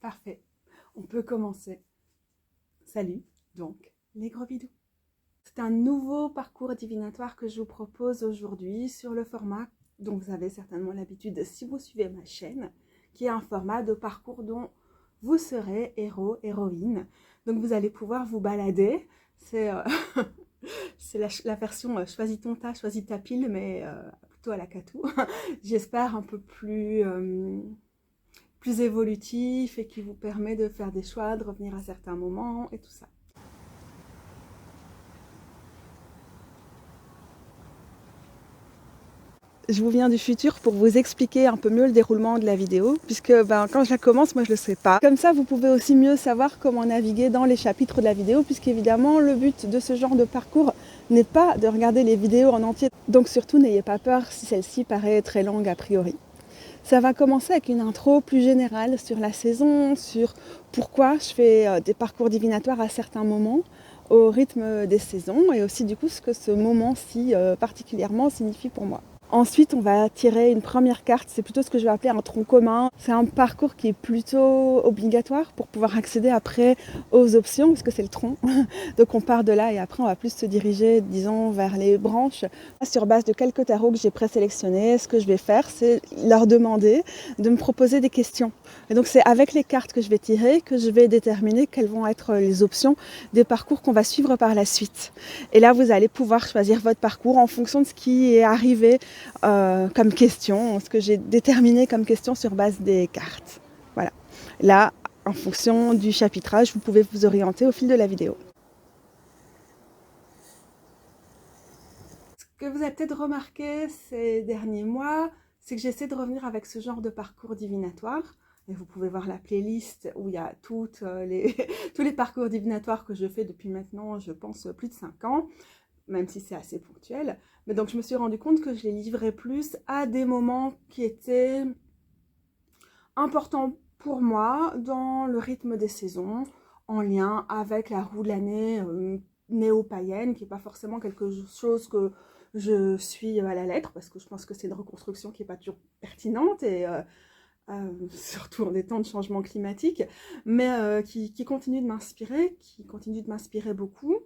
Parfait, on peut commencer. Salut, donc, les gros bidous. C'est un nouveau parcours divinatoire que je vous propose aujourd'hui sur le format dont vous avez certainement l'habitude si vous suivez ma chaîne, qui est un format de parcours dont vous serez héros, héroïne. Donc vous allez pouvoir vous balader. C'est la version choisis ton tas, choisis ta pile, mais plutôt à la Catou. J'espère un peu plus évolutif et qui vous permet de faire des choix, de revenir à certains moments et tout ça. Je vous viens du futur pour vous expliquer un peu mieux le déroulement de la vidéo, puisque quand je la commence, moi je ne le sais pas. Comme ça, vous pouvez aussi mieux savoir comment naviguer dans les chapitres de la vidéo, puisqu'évidemment, le but de ce genre de parcours n'est pas de regarder les vidéos en entier. Donc surtout, n'ayez pas peur si celle-ci paraît très longue a priori. Ça va commencer avec une intro plus générale sur la saison, sur pourquoi je fais des parcours divinatoires à certains moments, au rythme des saisons, et aussi du coup ce que ce moment-ci particulièrement signifie pour moi. Ensuite, on va tirer une première carte, c'est plutôt ce que je vais appeler un tronc commun. C'est un parcours qui est plutôt obligatoire pour pouvoir accéder après aux options, parce que c'est le tronc. Donc on part de là et après on va plus se diriger, disons, vers les branches. Sur base de quelques tarots que j'ai présélectionnés, ce que je vais faire, c'est leur demander de me proposer des questions. Et donc c'est avec les cartes que je vais tirer que je vais déterminer quelles vont être les options des parcours qu'on va suivre par la suite. Et là, vous allez pouvoir choisir votre parcours en fonction de ce qui est arrivé comme question, ce que j'ai déterminé comme question sur base des cartes. Voilà. Là, en fonction du chapitrage, vous pouvez vous orienter au fil de la vidéo. Ce que vous avez peut-être remarqué ces derniers mois, c'est que j'essaie de revenir avec ce genre de parcours divinatoire. Et vous pouvez voir la playlist où il y a tous les parcours divinatoires que je fais depuis maintenant, je pense, plus de 5 ans. Même si c'est assez ponctuel. Mais donc je me suis rendu compte que je les livrais plus à des moments qui étaient importants pour moi dans le rythme des saisons, en lien avec la roue de l'année néo-païenne, qui n'est pas forcément quelque chose que je suis à la lettre, parce que je pense que c'est une reconstruction qui n'est pas toujours pertinente, et surtout en des temps de changement climatique, mais qui continue de m'inspirer beaucoup.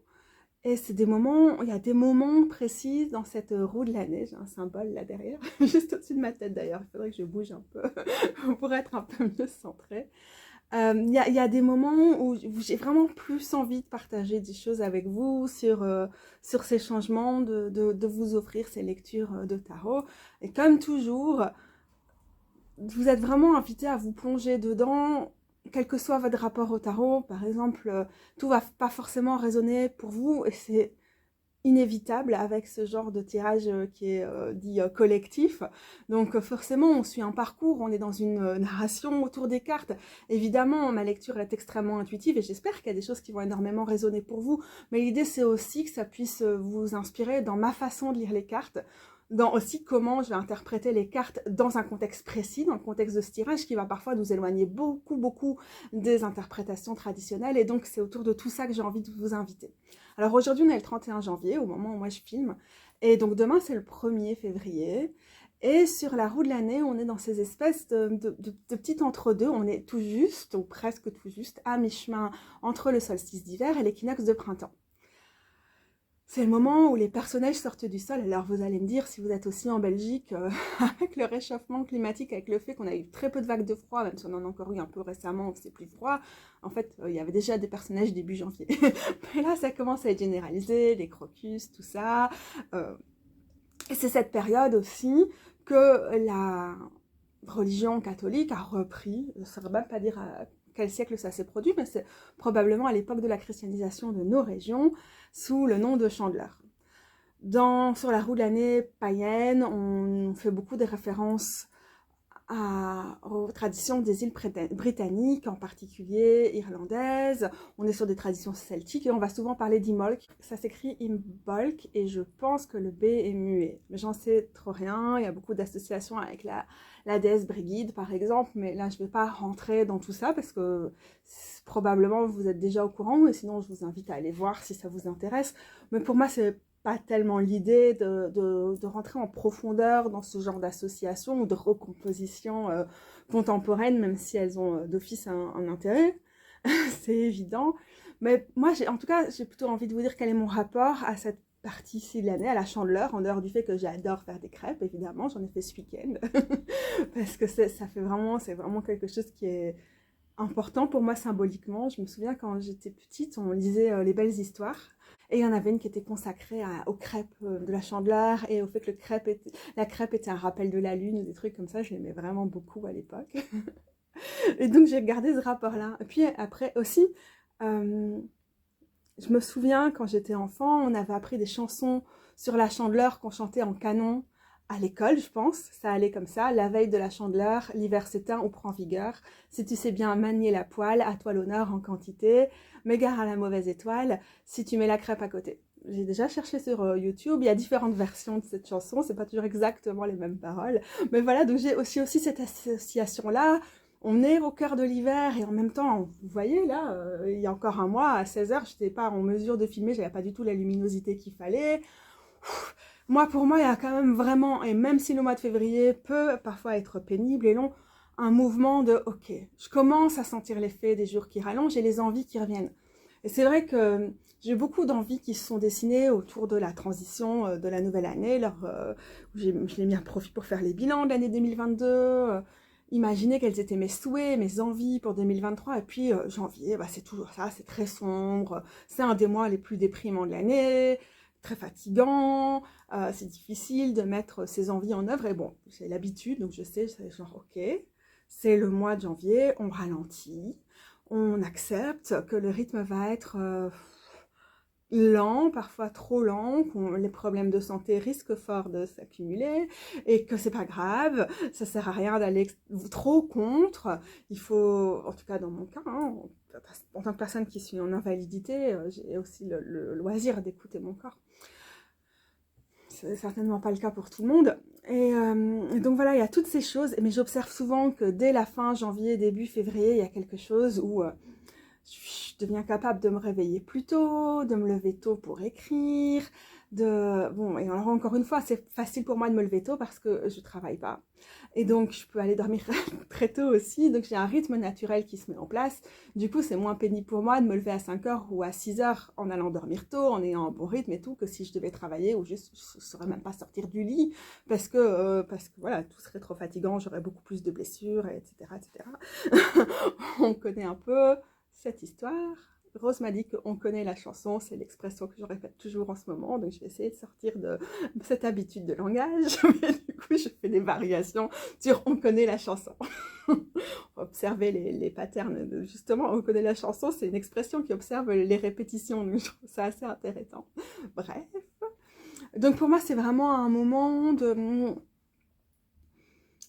Et c'est des moments, il y a des moments précis dans cette roue de l'année, j'ai un symbole là derrière, juste au-dessus de ma tête d'ailleurs, il faudrait que je bouge un peu pour être un peu mieux centrée. Il y a des moments où j'ai vraiment plus envie de partager des choses avec vous sur ces changements, de vous offrir ces lectures de tarot. Et comme toujours, vous êtes vraiment invité à vous plonger dedans, quel que soit votre rapport au tarot. Par exemple, tout va pas forcément résonner pour vous et c'est inévitable avec ce genre de tirage qui est dit collectif. Donc forcément, on suit un parcours, on est dans une narration autour des cartes. Évidemment, ma lecture est extrêmement intuitive et j'espère qu'il y a des choses qui vont énormément résonner pour vous. Mais l'idée, c'est aussi que ça puisse vous inspirer dans ma façon de lire les cartes, dans aussi comment je vais interpréter les cartes dans un contexte précis, dans le contexte de ce tirage qui va parfois nous éloigner beaucoup des interprétations traditionnelles. Et donc, c'est autour de tout ça que j'ai envie de vous inviter. Alors aujourd'hui, on est le 31 janvier, au moment où moi je filme. Et donc demain, c'est le 1er février. Et sur la roue de l'année, on est dans ces espèces de petits entre-deux. On est tout juste, ou presque tout juste, à mi-chemin entre le solstice d'hiver et l'équinoxe de printemps. C'est le moment où les personnages sortent du sol. Alors vous allez me dire, si vous êtes aussi en Belgique, avec le réchauffement climatique, avec le fait qu'on a eu très peu de vagues de froid, même si on en a encore eu un peu récemment où c'est plus froid, en fait, il y avait déjà des personnages début janvier. Mais là, ça commence à être généralisé, les crocus, tout ça. Et c'est cette période aussi que la religion catholique a repris, je ne saurais même pas dire à quel siècle ça s'est produit, mais c'est probablement à l'époque de la christianisation de nos régions, sous le nom de Chandeleur. Sur la roue de l'année païenne, on fait beaucoup de références aux traditions des îles britanniques, en particulier irlandaises. On est sur des traditions celtiques et on va souvent parler d'Imbolc. Ça s'écrit Imbolc et je pense que le B est muet. Mais j'en sais trop rien. Il y a beaucoup d'associations avec la déesse Brigide, par exemple. Mais là, je ne vais pas rentrer dans tout ça parce que probablement vous êtes déjà au courant. Et sinon, je vous invite à aller voir si ça vous intéresse. Mais pour moi, c'est pas tellement l'idée de rentrer en profondeur dans ce genre d'association ou de recomposition contemporaine, même si elles ont d'office un intérêt, c'est évident. Mais moi, en tout cas, j'ai plutôt envie de vous dire quel est mon rapport à cette partie-ci de l'année, à la Chandeleur, en dehors du fait que j'adore faire des crêpes, évidemment, j'en ai fait ce week-end, parce que c'est vraiment quelque chose qui est important pour moi symboliquement. Je me souviens quand j'étais petite, on lisait les belles histoires. Et il y en avait une qui était consacrée aux crêpes de la Chandeleur et au fait que la crêpe était un rappel de la lune ou des trucs comme ça. Je l'aimais vraiment beaucoup à l'époque. Et donc j'ai gardé ce rapport-là. Et puis après aussi, je me souviens quand j'étais enfant, on avait appris des chansons sur la Chandeleur qu'on chantait en canon à l'école, je pense. Ça allait comme ça. La veille de la Chandeleur, l'hiver s'éteint ou prend vigueur. Si tu sais bien manier la poêle, à toi l'honneur en quantité. M'égare à la mauvaise étoile, si tu mets la crêpe à côté. J'ai déjà cherché sur YouTube, il y a différentes versions de cette chanson, c'est pas toujours exactement les mêmes paroles. Mais voilà, donc j'ai aussi cette association-là. On est au cœur de l'hiver et en même temps, vous voyez là, il y a encore un mois, à 16h, je n'étais pas en mesure de filmer, j'avais pas du tout la luminosité qu'il fallait. Pour moi, il y a quand même vraiment, et même si le mois de février peut parfois être pénible et long, un mouvement de « ok, je commence à sentir l'effet des jours qui rallongent et les envies qui reviennent ». Et c'est vrai que j'ai beaucoup d'envies qui se sont dessinées autour de la transition de la nouvelle année. Je l'ai mis à profit pour faire les bilans de l'année 2022, imaginer quels étaient mes souhaits, mes envies pour 2023. Et puis janvier, c'est toujours ça, c'est très sombre, c'est un des mois les plus déprimants de l'année, très fatigant, c'est difficile de mettre ses envies en œuvre. Et bon, j'ai l'habitude, donc je sais, c'est genre ok, c'est le mois de janvier, on ralentit, on accepte que le rythme va être lent, parfois trop lent, que les problèmes de santé risquent fort de s'accumuler et que c'est pas grave, ça sert à rien d'aller trop contre. Il faut, en tout cas dans mon cas, hein, en tant que personne qui suis en invalidité, j'ai aussi le loisir d'écouter mon corps. C'est certainement pas le cas pour tout le monde. Et donc voilà, il y a toutes ces choses, mais j'observe souvent que dès la fin janvier, début février, il y a quelque chose où je deviens capable de me réveiller plus tôt, de me lever tôt pour écrire, Bon, et alors encore une fois, c'est facile pour moi de me lever tôt parce que je travaille pas. Et donc, je peux aller dormir très tôt aussi. Donc, j'ai un rythme naturel qui se met en place. Du coup, c'est moins pénible pour moi de me lever à 5h ou à 6h en allant dormir tôt, en ayant un bon rythme et tout, que si je devais travailler ou juste, je ne saurais même pas sortir du lit parce que voilà, tout serait trop fatigant, j'aurais beaucoup plus de blessures, etc., etc. On connaît un peu cette histoire. Rose m'a dit qu'on connaît la chanson, c'est l'expression que je répète toujours en ce moment, donc je vais essayer de sortir de cette habitude de langage, mais du coup je fais des variations sur on connaît la chanson. Observer les patterns, justement, on connaît la chanson, c'est une expression qui observe les répétitions, donc je trouve ça assez intéressant. Bref, donc pour moi c'est vraiment un moment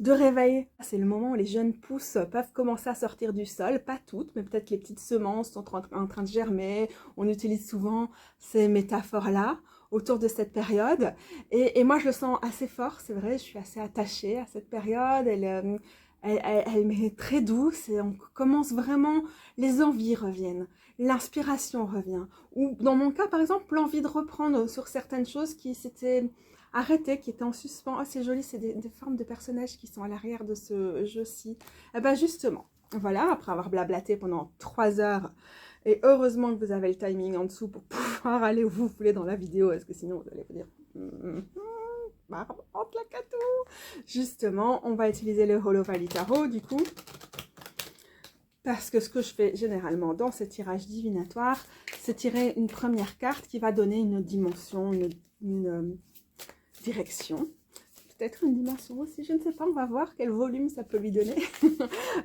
de réveil. C'est le moment où les jeunes pousses peuvent commencer à sortir du sol, pas toutes, mais peut-être les petites semences sont en train de germer. On utilise souvent ces métaphores-là autour de cette période. Et moi, je le sens assez fort, c'est vrai, je suis assez attachée à cette période. Elle m'est très douce et on commence vraiment, les envies reviennent, l'inspiration revient. Ou dans mon cas, par exemple, l'envie de reprendre sur certaines choses qui s'étaient arrêtées, qui étaient en suspens. Oh, c'est joli, c'est des formes de personnages qui sont à l'arrière de ce jeu-ci. Et ben justement, voilà, après avoir blablaté pendant 3 heures, et heureusement que vous avez le timing en dessous pour pouvoir aller où vous voulez dans la vidéo, parce que sinon vous allez vous dire... Justement, on va utiliser le Holo Valley Tarot, du coup, parce que ce que je fais généralement dans ce tirage divinatoire, c'est tirer une première carte qui va donner une dimension, une direction, peut-être une dimension aussi, je ne sais pas, on va voir quel volume ça peut lui donner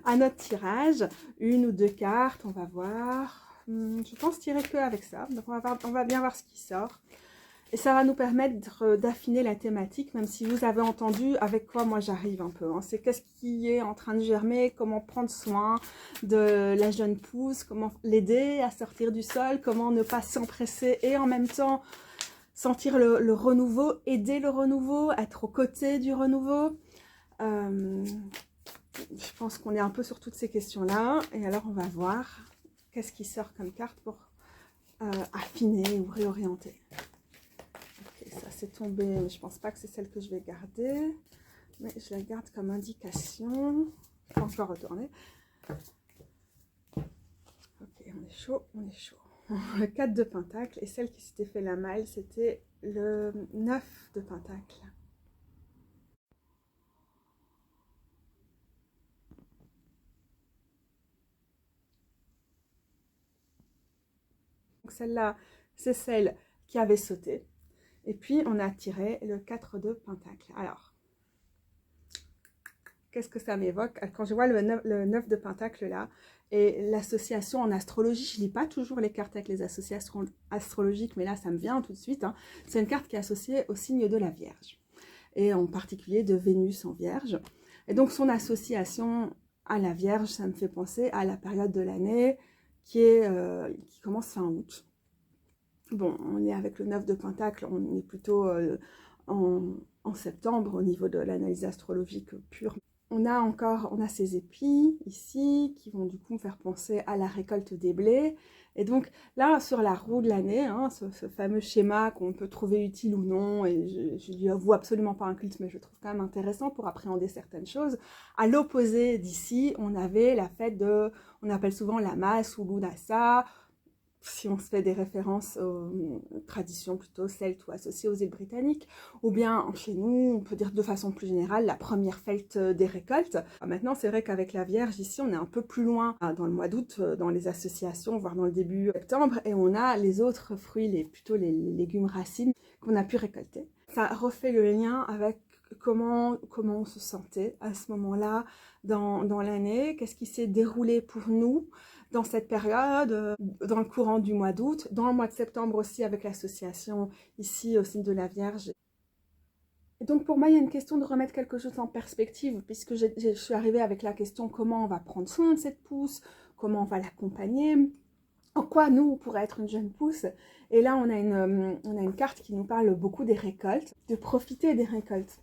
à notre tirage. 1 ou 2 cartes, on va voir. Je pense tirer que avec ça, donc on va bien voir ce qui sort. Et ça va nous permettre d'affiner la thématique, même si vous avez entendu avec quoi moi j'arrive un peu. Hein. C'est qu'est-ce qui est en train de germer, comment prendre soin de la jeune pousse, comment l'aider à sortir du sol, comment ne pas s'empresser et en même temps sentir le renouveau, aider le renouveau, être aux côtés du renouveau. Je pense qu'on est un peu sur toutes ces questions-là. Et alors on va voir qu'est-ce qui sort comme carte pour affiner ou réorienter. laisser tomber, mais je pense pas que c'est celle que je vais garder. Mais je la garde comme indication. Je peux encore retourner. Ok, on est chaud, on est chaud. Le 4 de pentacle, et celle qui s'était fait la malle, c'était le 9 de pentacle. Donc celle-là, c'est celle qui avait sauté. Et puis, on a tiré le 4 de pentacle. Alors, qu'est-ce que ça m'évoque? Quand je vois le 9 de pentacle là, et l'association en astrologie, je ne lis pas toujours les cartes avec les associations astrologiques, mais là, ça me vient tout de suite. Hein. C'est une carte qui est associée au signe de la Vierge, et en particulier de Vénus en Vierge. Et donc, son association à la Vierge, ça me fait penser à la période de l'année qui commence fin août. Bon, on est avec le 9 de pentacle, on est plutôt en septembre au niveau de l'analyse astrologique pure. On a ces épis ici qui vont du coup me faire penser à la récolte des blés. Et donc là, sur la roue de l'année, hein, ce fameux schéma qu'on peut trouver utile ou non, et je lui avoue absolument pas un culte, mais je trouve quand même intéressant pour appréhender certaines choses. À l'opposé d'ici, on avait la fête on appelle souvent la Masse ou l'Unasa, si on se fait des références aux traditions plutôt celtes ou associées aux îles britanniques, ou bien chez nous, on peut dire de façon plus générale, la première fête des récoltes. Maintenant, c'est vrai qu'avec la Vierge, ici, on est un peu plus loin dans le mois d'août, dans les associations, voire dans le début septembre, et on a les autres fruits, plutôt les légumes racines qu'on a pu récolter. Ça refait le lien avec comment on se sentait à ce moment-là dans l'année, qu'est-ce qui s'est déroulé pour nous dans cette période, dans le courant du mois d'août, dans le mois de septembre aussi avec l'association ici au signe de la Vierge. Et donc pour moi, il y a une question de remettre quelque chose en perspective, puisque je suis arrivée avec la question comment on va prendre soin de cette pousse, comment on va l'accompagner, en quoi nous, on pourrait être une jeune pousse. Et là, on a une carte qui nous parle beaucoup des récoltes, de profiter des récoltes.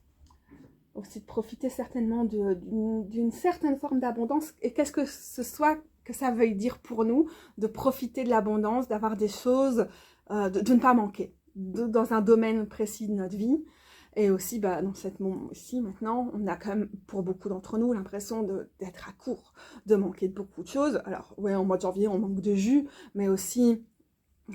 Aussi de profiter certainement d'une certaine forme d'abondance. Et qu'est-ce que ce soit que ça veuille dire pour nous, de profiter de l'abondance, d'avoir des choses, de ne pas manquer dans un domaine précis de notre vie. Et aussi, dans cette moment ici, maintenant, on a quand même, pour beaucoup d'entre nous, l'impression d'être à court, de manquer de beaucoup de choses. Alors, ouais, en mois de janvier, on manque de jus, mais aussi,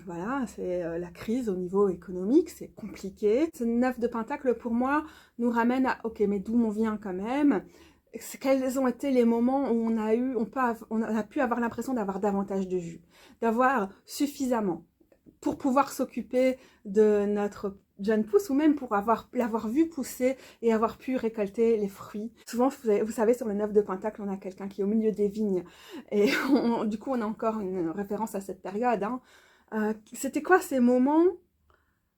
voilà, c'est la crise au niveau économique, c'est compliqué. Ce 9 de pentacle, pour moi, nous ramène à, ok, mais d'où on vient quand même? Quels ont été les moments où on a pu avoir l'impression d'avoir davantage de jus, d'avoir suffisamment pour pouvoir s'occuper de notre jeune pousse, ou même pour l'avoir vu pousser et avoir pu récolter les fruits. Souvent, vous savez, sur le 9 de pentacle, on a quelqu'un qui est au milieu des vignes, et du coup, on a encore une référence à cette période. Hein. C'était quoi ces moments?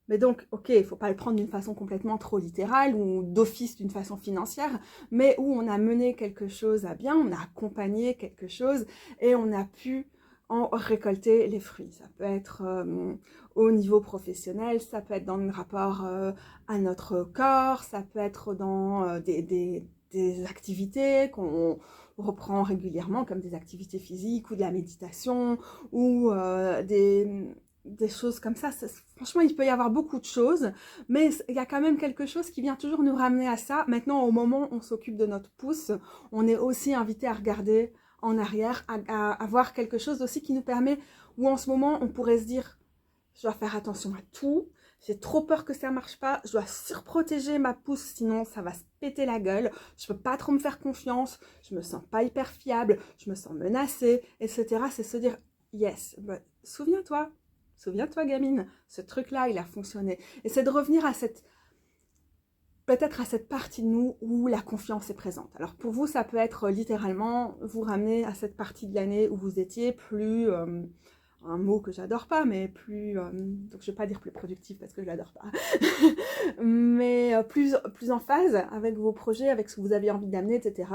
Mais donc, ok, il ne faut pas le prendre d'une façon complètement trop littérale ou d'office d'une façon financière, mais où on a mené quelque chose à bien, on a accompagné quelque chose et on a pu en récolter les fruits. Ça peut être au niveau professionnel, ça peut être dans le rapport à notre corps, ça peut être dans des activités qu'on reprend régulièrement, comme des activités physiques ou de la méditation ou des choses comme ça. Franchement, il peut y avoir beaucoup de choses, mais il y a quand même quelque chose qui vient toujours nous ramener à ça. Maintenant, au moment où on s'occupe de notre pouce, on est aussi invité à regarder en arrière, à avoir quelque chose aussi qui nous permet, où en ce moment, on pourrait se dire, je dois faire attention à tout, j'ai trop peur que ça marche pas, je dois surprotéger ma pousse, sinon ça va se péter la gueule, je peux pas trop me faire confiance, je me sens pas hyper fiable, je me sens menacée, etc. C'est se dire, yes, souviens-toi, gamine, ce truc-là, il a fonctionné. Et c'est de revenir à peut-être à cette partie de nous où la confiance est présente. Alors pour vous, ça peut être littéralement vous ramener à cette partie de l'année où vous étiez plus, un mot que j'adore pas, mais plus, donc je vais pas dire plus productif parce que je l'adore pas, mais plus en phase avec vos projets, avec ce que vous aviez envie d'amener, etc.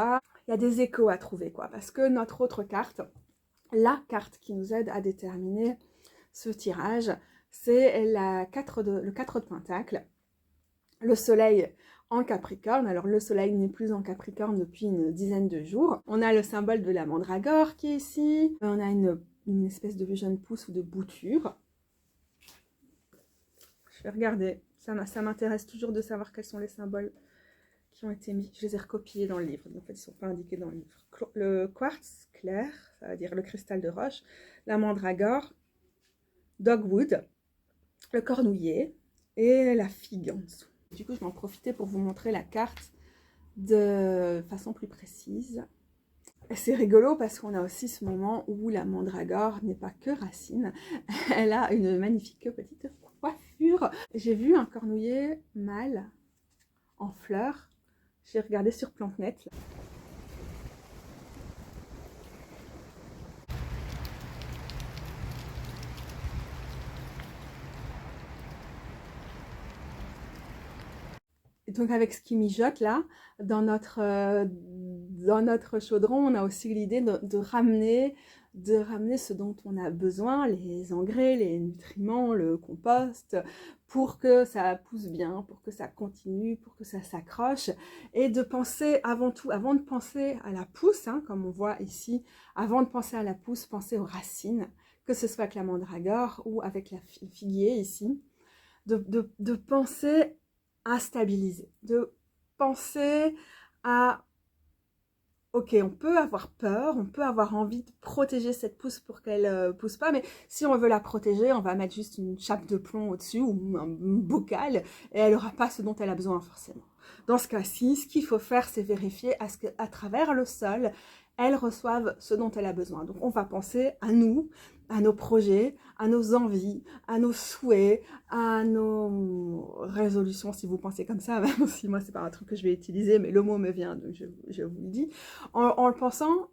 Il y a des échos à trouver, quoi, parce que notre autre carte, la carte qui nous aide à déterminer ce tirage, c'est le 4 de pentacle, le soleil en Capricorne. Alors le soleil n'est plus en Capricorne depuis une dizaine de jours. On a le symbole de la mandragore qui est ici. On a une espèce de jeune pousse ou de bouture. Je vais regarder Ça m'intéresse toujours de savoir quels sont les symboles qui ont été mis. Je les ai recopiés dans le livre, en fait, ils ne sont pas indiqués dans le livre. Le quartz clair, ça veut dire le cristal de roche, la mandragore, dogwood, le cornouiller et la figue en dessous. Du coup, je vais en profiter pour vous montrer la carte de façon plus précise. C'est rigolo parce qu'on a aussi ce moment où la mandragore n'est pas que racine, elle a une magnifique petite coiffure. J'ai vu un cornouiller mâle en fleurs, j'ai regardé sur PlanteNet. Et donc avec ce qui mijote là, dans notre chaudron, on a aussi l'idée de ramener ce dont on a besoin, les engrais, les nutriments, le compost, pour que ça pousse bien, pour que ça continue, pour que ça s'accroche, et de penser avant tout, avant de penser à la pousse, hein, comme on voit ici, avant de penser à la pousse, penser aux racines, que ce soit avec la mandragore ou avec le figuier ici, de penser à stabiliser, de penser à ok, on peut avoir peur, on peut avoir envie de protéger cette pousse pour qu'elle pousse pas, mais si on veut la protéger, on va mettre juste une chape de plomb au-dessus ou un bocal et elle n'aura pas ce dont elle a besoin forcément. Dans ce cas-ci, ce qu'il faut faire, c'est vérifier à ce qu'à travers le sol, elle reçoive ce dont elle a besoin. Donc on va penser à nous, à nos projets, à nos envies, à nos souhaits, à nos résolutions, si vous pensez comme ça, même si moi c'est pas un truc que je vais utiliser, mais le mot me vient, donc je vous le dis, en le pensant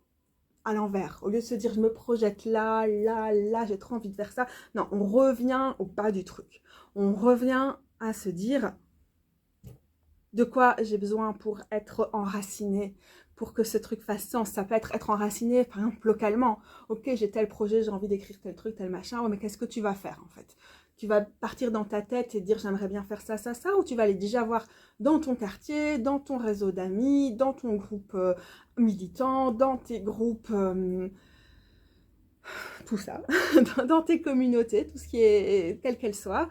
à l'envers, au lieu de se dire je me projette là, là, là, j'ai trop envie de faire ça, non, on revient au bas du truc, on revient à se dire de quoi j'ai besoin pour être enraciné, pour que ce truc fasse sens. Ça peut être enraciné, par exemple, localement. Ok, j'ai tel projet, j'ai envie d'écrire tel truc, tel machin, oh, mais qu'est-ce que tu vas faire, en fait? Tu vas partir dans ta tête et dire j'aimerais bien faire ça, ça, ça, ou tu vas aller déjà voir dans ton quartier, dans ton réseau d'amis, dans ton groupe militant, dans tes groupes, tout ça, dans tes communautés, tout ce qui est, quelle qu'elle soit,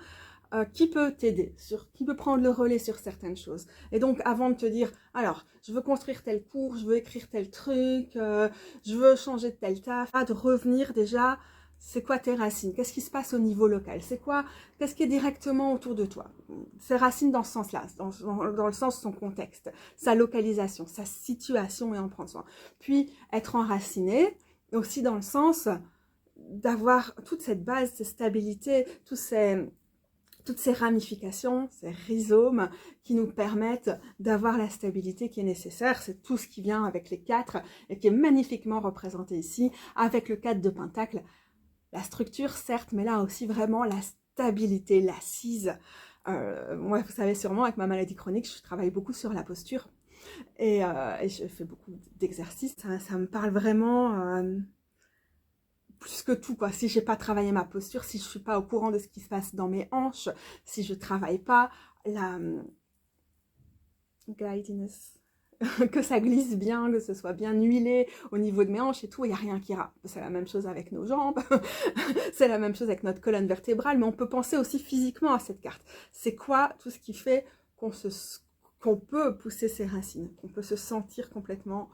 qui peut t'aider, qui peut prendre le relais sur certaines choses. Et donc, avant de te dire, alors, je veux construire tel cours, je veux écrire tel truc, je veux changer de tel taf, de revenir déjà, c'est quoi tes racines? Qu'est-ce qui se passe au niveau local? Qu'est-ce qui est directement autour de toi? Ses racines dans ce sens-là, dans le sens de son contexte, sa localisation, sa situation et en prendre soin. Puis, être enraciné, aussi dans le sens d'avoir toute cette base, cette stabilité, toutes ces ramifications, ces rhizomes qui nous permettent d'avoir la stabilité qui est nécessaire. C'est tout ce qui vient avec les 4 et qui est magnifiquement représenté ici avec le 4 de Pentacle. La structure, certes, mais là aussi vraiment la stabilité, l'assise. Moi, vous savez sûrement, avec ma maladie chronique, je travaille beaucoup sur la posture et je fais beaucoup d'exercices. Ça me parle vraiment... plus que tout, quoi. Si j'ai pas travaillé ma posture, si je suis pas au courant de ce qui se passe dans mes hanches, si je travaille pas la guidiness, que ça glisse bien, que ce soit bien huilé au niveau de mes hanches et tout, il n'y a rien qui ira. C'est la même chose avec nos jambes, c'est la même chose avec notre colonne vertébrale, mais on peut penser aussi physiquement à cette carte. C'est quoi tout ce qui fait qu'on peut pousser ses racines, qu'on peut se sentir complètement...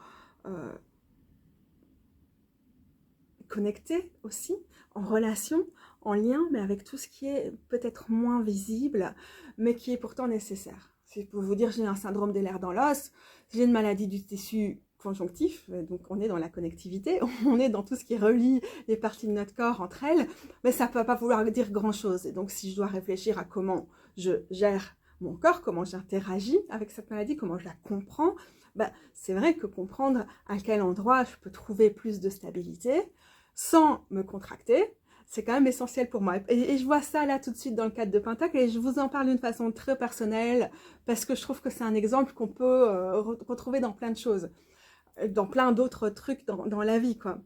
connecté aussi, en relation, en lien, mais avec tout ce qui est peut-être moins visible, mais qui est pourtant nécessaire. C'est pour vous dire, j'ai un syndrome des lèvres dans l'os, j'ai une maladie du tissu conjonctif, donc on est dans la connectivité, on est dans tout ce qui relie les parties de notre corps entre elles, mais ça ne peut pas vouloir dire grand-chose. Et donc si je dois réfléchir à comment je gère mon corps, comment j'interagis avec cette maladie, comment je la comprends, ben, c'est vrai que comprendre à quel endroit je peux trouver plus de stabilité, sans me contracter, c'est quand même essentiel pour moi. Et je vois ça là tout de suite dans le cadre de Pentacle et je vous en parle d'une façon très personnelle parce que je trouve que c'est un exemple qu'on peut retrouver dans plein de choses, dans plein d'autres trucs dans la vie, quoi.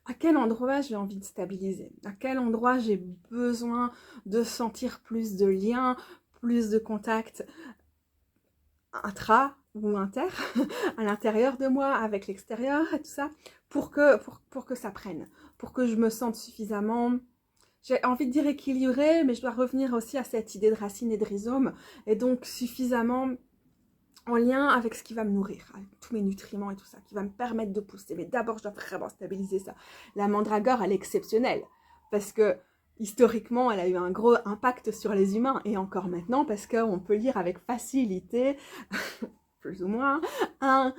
À quel endroit j'ai envie de stabiliser? À quel endroit j'ai besoin de sentir plus de liens, plus de contact intra ou inter, à l'intérieur de moi, avec l'extérieur et tout ça, pour que ça prenne, pour que je me sente suffisamment, j'ai envie de dire équilibré, mais je dois revenir aussi à cette idée de racine et de rhizome, et donc suffisamment en lien avec ce qui va me nourrir, avec tous mes nutriments et tout ça, qui va me permettre de pousser. Mais d'abord, je dois vraiment stabiliser ça. La mandragore, elle est exceptionnelle, parce que historiquement, elle a eu un gros impact sur les humains, et encore maintenant, parce qu'on peut lire avec facilité, plus ou moins, un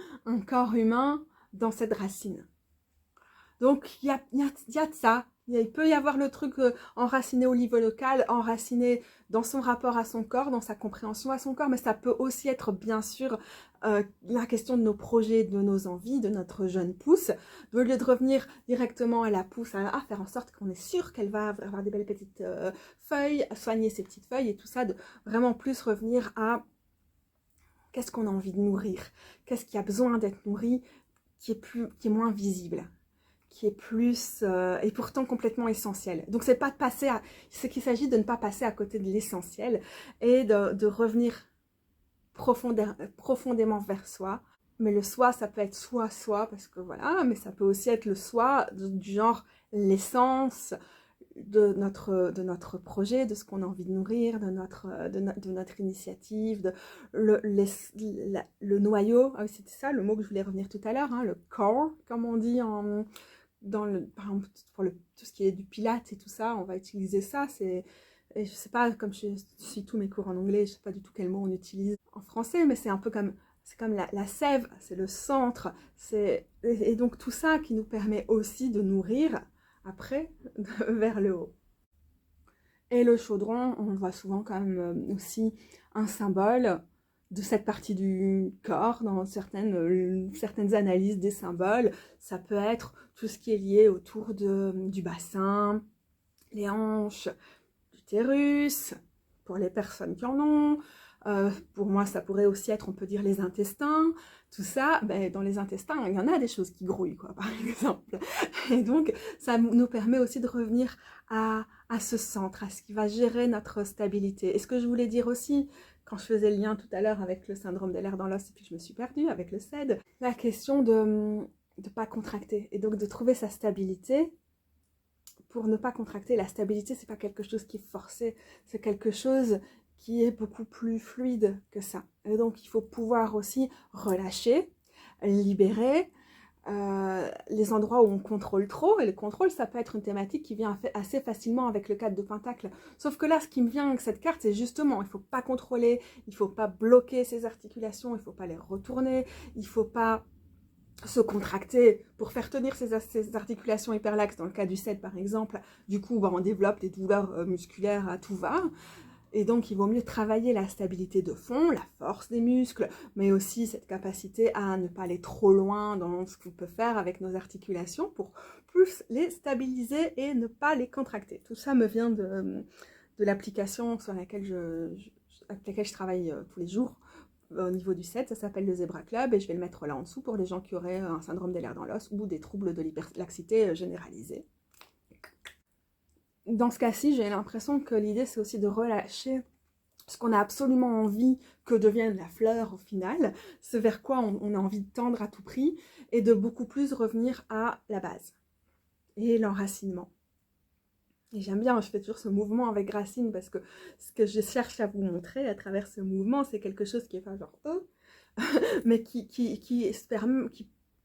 corps humain dans cette racine. Donc, il y a de ça. Il peut y avoir le truc enraciné au niveau local, enraciné dans son rapport à son corps, dans sa compréhension à son corps, mais ça peut aussi être, bien sûr, la question de nos projets, de nos envies, de notre jeune pousse. Au lieu de revenir directement à la pousse, à faire en sorte qu'on est sûr qu'elle va avoir des belles petites feuilles, à soigner ses petites feuilles et tout ça, de vraiment plus revenir à qu'est-ce qu'on a envie de nourrir, qu'est-ce qui a besoin d'être nourri, qui est moins visible, qui est plus et pourtant complètement essentiel. Donc c'est qu'il s'agit de ne pas passer à côté de l'essentiel et de revenir profondément vers soi. Mais le soi, ça peut être soi, parce que voilà, mais ça peut aussi être le soi du genre l'essence de notre projet, de ce qu'on a envie de nourrir, de notre initiative, le noyau. Ah oui, c'était ça le mot que je voulais revenir tout à l'heure, hein, le core, comme on dit par exemple, pour tout ce qui est du pilates et tout ça, on va utiliser ça. Et je sais pas, comme je suis tous mes cours en anglais, je sais pas du tout quel mot on utilise en français, mais c'est un peu comme, c'est comme la sève, c'est le centre, et donc tout ça qui nous permet aussi de nourrir après vers le haut. Et le chaudron, on le voit souvent comme aussi un symbole de cette partie du corps, dans certaines analyses des symboles. Ça peut être tout ce qui est lié autour du bassin, les hanches, l'utérus, pour les personnes qui en ont. Pour moi, ça pourrait aussi être, on peut dire, les intestins. Tout ça, ben, dans les intestins, il y en a des choses qui grouillent, quoi, par exemple. Et donc, ça nous permet aussi de revenir à ce centre, à ce qui va gérer notre stabilité. Et ce que je voulais dire aussi, quand je faisais le lien tout à l'heure avec le syndrome de l'air dans l'os, et puis je me suis perdue avec le CED, la question de ne pas contracter, et donc de trouver sa stabilité. Pour ne pas contracter, la stabilité, c'est pas quelque chose qui est forcé, c'est quelque chose qui est beaucoup plus fluide que ça. Et donc, il faut pouvoir aussi relâcher, libérer les endroits où on contrôle trop. Et le contrôle, ça peut être une thématique qui vient assez facilement avec le 4 de Pentacle. Sauf que là, ce qui me vient avec cette carte, c'est justement, il ne faut pas contrôler, il ne faut pas bloquer ses articulations, il ne faut pas les retourner, il ne faut pas se contracter pour faire tenir ces articulations hyperlaxes, dans le cas du 7 par exemple. Du coup, on développe des douleurs musculaires à tout va. Et donc, il vaut mieux travailler la stabilité de fond, la force des muscles, mais aussi cette capacité à ne pas aller trop loin dans ce qu'on peut faire avec nos articulations pour plus les stabiliser et ne pas les contracter. Tout ça me vient de l'application sur laquelle je travaille tous les jours. Au niveau du 7, ça s'appelle le Zebra Club et je vais le mettre là en dessous pour les gens qui auraient un syndrome des lèvres dans l'os ou des troubles de l'hyperlaxité généralisés. Dans ce cas-ci, j'ai l'impression que l'idée, c'est aussi de relâcher ce qu'on a absolument envie que devienne la fleur au final, ce vers quoi on a envie de tendre à tout prix, et de beaucoup plus revenir à la base et l'enracinement. Et j'aime bien, je fais toujours ce mouvement avec Racine, parce que ce que je cherche à vous montrer à travers ce mouvement, c'est quelque chose qui est pas genre mais qui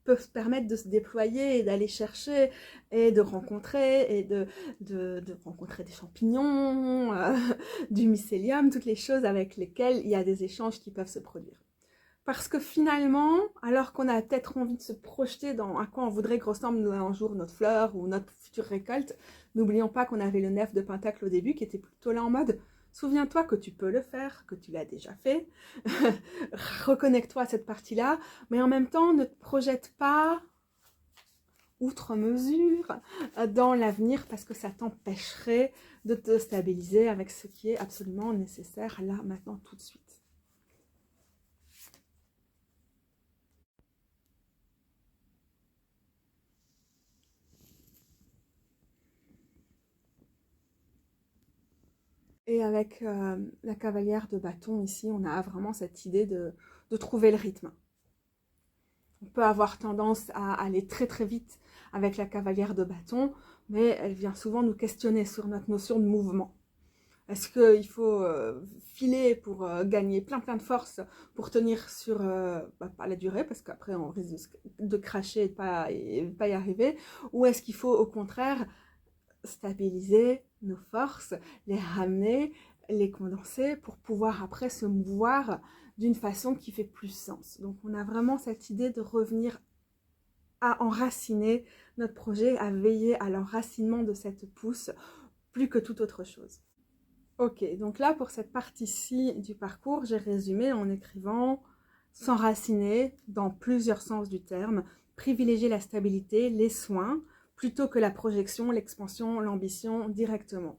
peuvent se permettre de se déployer et d'aller chercher et de rencontrer et de rencontrer des champignons, du mycélium, toutes les choses avec lesquelles il y a des échanges qui peuvent se produire. Parce que finalement, alors qu'on a peut-être envie de se projeter dans à quoi on voudrait que ressemble un jour notre fleur ou notre future récolte, n'oublions pas qu'on avait le 9 de Pentacle au début qui était plutôt là en mode souviens-toi que tu peux le faire, que tu l'as déjà fait, reconnecte-toi à cette partie-là, mais en même temps ne te projette pas outre mesure dans l'avenir parce que ça t'empêcherait de te stabiliser avec ce qui est absolument nécessaire là, maintenant, tout de suite. Et avec la cavalière de bâton ici, on a vraiment cette idée de trouver le rythme. On peut avoir tendance à aller très très vite avec la cavalière de bâton, mais elle vient souvent nous questionner sur notre notion de mouvement. Est-ce qu'il faut filer pour gagner plein de force pour tenir sur, pas la durée, parce qu'après on risque de cracher et pas y arriver, ou est-ce qu'il faut au contraire stabiliser nos forces, les ramener, les condenser pour pouvoir après se mouvoir d'une façon qui fait plus sens. Donc on a vraiment cette idée de revenir à enraciner notre projet, à veiller à l'enracinement de cette pousse plus que toute autre chose. Ok, donc là pour cette partie-ci du parcours, j'ai résumé en écrivant s'enraciner dans plusieurs sens du terme, privilégier la stabilité, les soins, plutôt que la projection, l'expansion, l'ambition directement.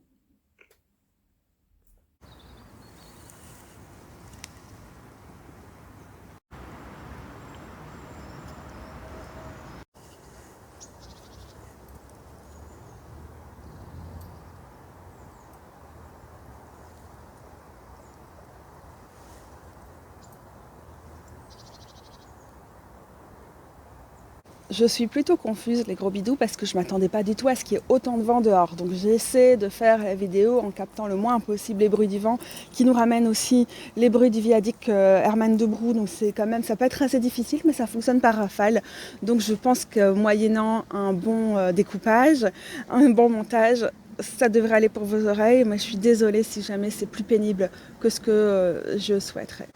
Je suis plutôt confuse, les gros bidous, parce que je ne m'attendais pas du tout à ce qu'il y ait autant de vent dehors. Donc j'essaie de faire la vidéo en captant le moins possible les bruits du vent, qui nous ramènent aussi les bruits du viaduc Herman Debrou. Donc c'est quand même, ça peut être assez difficile, mais ça fonctionne par rafale. Donc je pense que moyennant un bon découpage, un bon montage, ça devrait aller pour vos oreilles. Mais je suis désolée si jamais c'est plus pénible que ce que je souhaiterais.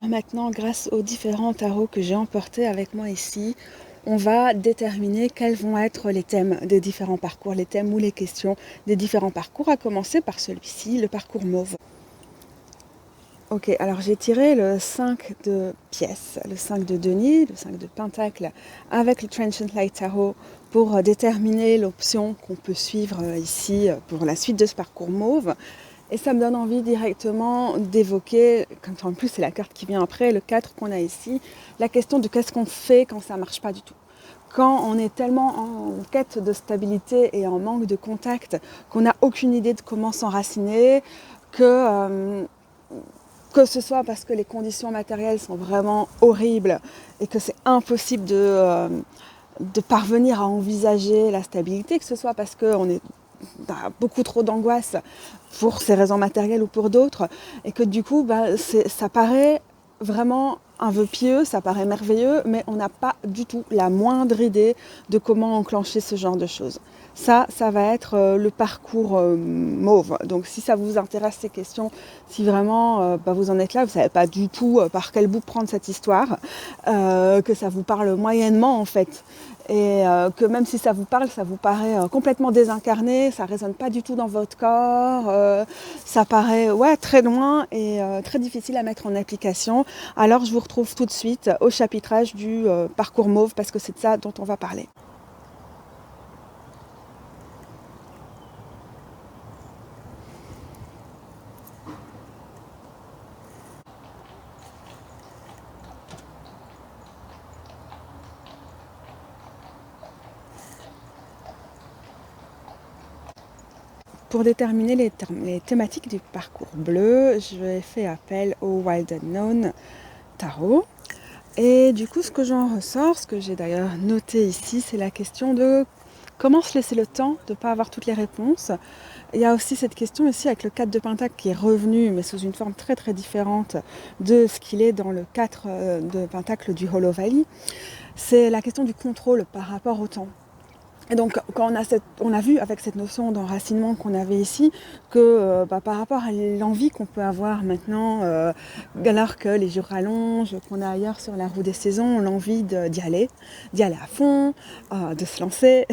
Maintenant, grâce aux différents tarots que j'ai emportés avec moi ici, on va déterminer quels vont être les thèmes des différents parcours, les thèmes ou les questions des différents parcours, à commencer par celui-ci, le parcours mauve. Ok, alors j'ai tiré le 5 de pièces, le 5 de denier, le 5 de pentacle avec le Transcendent Light Tarot pour déterminer l'option qu'on peut suivre ici pour la suite de ce parcours mauve. Et ça me donne envie directement d'évoquer, comme en plus c'est la carte qui vient après, le 4 qu'on a ici, la question de qu'est-ce qu'on fait quand ça ne marche pas du tout. Quand on est tellement en quête de stabilité et en manque de contact qu'on n'a aucune idée de comment s'enraciner, que ce soit parce que les conditions matérielles sont vraiment horribles et que c'est impossible de parvenir à envisager la stabilité, que ce soit parce qu'on est beaucoup trop d'angoisse pour ces raisons matérielles ou pour d'autres, et que du coup ça paraît vraiment un vœu pieux, ça paraît merveilleux, mais on n'a pas du tout la moindre idée de comment enclencher ce genre de choses. Ça va être le parcours mauve. Donc si ça vous intéresse ces questions, si vraiment vous en êtes là, vous ne savez pas du tout par quel bout prendre cette histoire, que ça vous parle moyennement en fait, et que même si ça vous parle, ça vous paraît complètement désincarné, ça ne résonne pas du tout dans votre corps, ça paraît très loin et très difficile à mettre en application, alors je vous retrouve tout de suite au chapitrage du parcours mauve, parce que c'est de ça dont on va parler. Pour déterminer les thématiques du parcours bleu, j'ai fait appel au Wild Unknown Tarot. Et du coup, ce que j'en ressors, ce que j'ai d'ailleurs noté ici, c'est la question de comment se laisser le temps de ne pas avoir toutes les réponses. Il y a aussi cette question ici avec le 4 de Pentacle qui est revenu, mais sous une forme très très différente de ce qu'il est dans le 4 de Pentacle du Hollow Valley. C'est la question du contrôle par rapport au temps. Et donc, quand on a vu avec cette notion d'enracinement qu'on avait ici, que par rapport à l'envie qu'on peut avoir maintenant, alors que les jours rallongent, qu'on a ailleurs sur la roue des saisons, l'envie d'y aller à fond, de se lancer,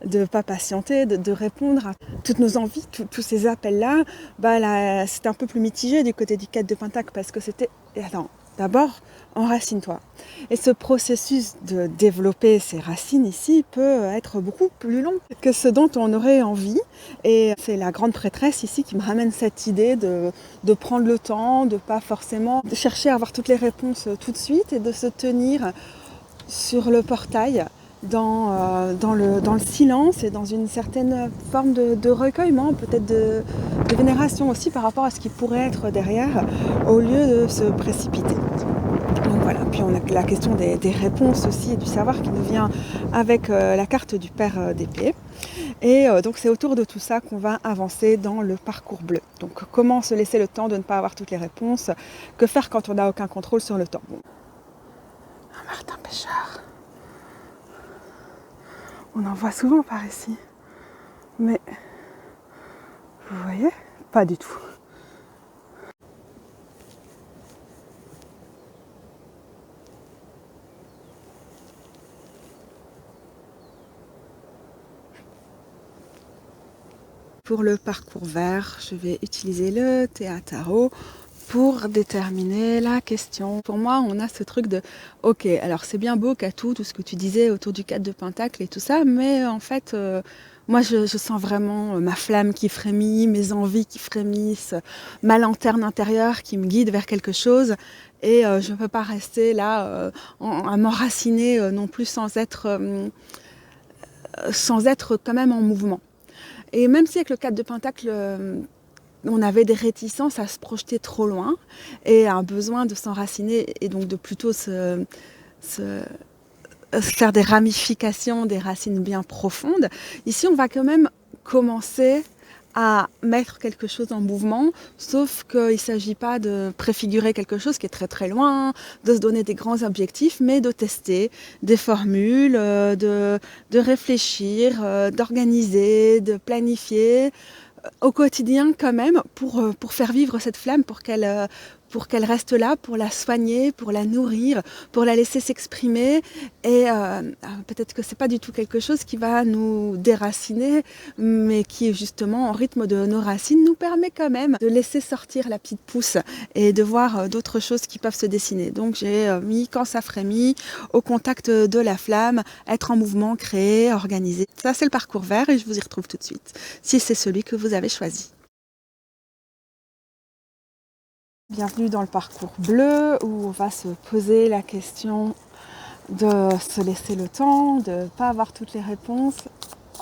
de ne pas patienter, de répondre à toutes nos envies, tous ces appels-là, c'était un peu plus mitigé du côté du 4 de Pentacle, parce que c'était... Attends, d'abord, enracine-toi. Et ce processus de développer ses racines ici peut être beaucoup plus long que ce dont on aurait envie. Et c'est la grande prêtresse ici qui me ramène cette idée de prendre le temps, de pas forcément chercher à avoir toutes les réponses tout de suite et de se tenir sur le portail dans le silence et dans une certaine forme de recueillement, peut-être de vénération aussi par rapport à ce qui pourrait être derrière, au lieu de se précipiter. Donc voilà, puis on a la question des réponses aussi et du savoir qui nous vient avec la carte du père d'épée. Et donc c'est autour de tout ça qu'on va avancer dans le parcours bleu. Donc comment se laisser le temps de ne pas avoir toutes les réponses, que faire quand on n'a aucun contrôle sur le temps. Un Martin Pêcheur. On en voit souvent par ici. Mais vous voyez, pas du tout. Pour le parcours vert, je vais utiliser le Théataro pour déterminer la question. Pour moi, on a ce truc de « Ok, alors c'est bien beau Katou, tout ce que tu disais autour du 4 de Pentacle et tout ça, mais en fait, moi je sens vraiment ma flamme qui frémit, mes envies qui frémissent, ma lanterne intérieure qui me guide vers quelque chose. Et je ne peux pas rester là à m'enraciner non plus sans être quand même en mouvement. » Et même si avec le 4 de Pentacle, on avait des réticences à se projeter trop loin et un besoin de s'enraciner et donc de plutôt se faire des ramifications, des racines bien profondes, ici on va quand même commencer à mettre quelque chose en mouvement, sauf qu'il ne s'agit pas de préfigurer quelque chose qui est très très loin, de se donner des grands objectifs, mais de tester des formules, de réfléchir, d'organiser, de planifier au quotidien quand même pour faire vivre cette flamme, pour qu'elle reste là, pour la soigner, pour la nourrir, pour la laisser s'exprimer. Et peut-être que c'est pas du tout quelque chose qui va nous déraciner, mais qui justement, en rythme de nos racines, nous permet quand même de laisser sortir la petite pousse et de voir d'autres choses qui peuvent se dessiner. Donc j'ai mis quand ça frémit, au contact de la flamme, être en mouvement, créer, organiser. Ça c'est le parcours vert et je vous y retrouve tout de suite, si c'est celui que vous avez choisi. Bienvenue dans le parcours bleu où on va se poser la question de se laisser le temps, de ne pas avoir toutes les réponses.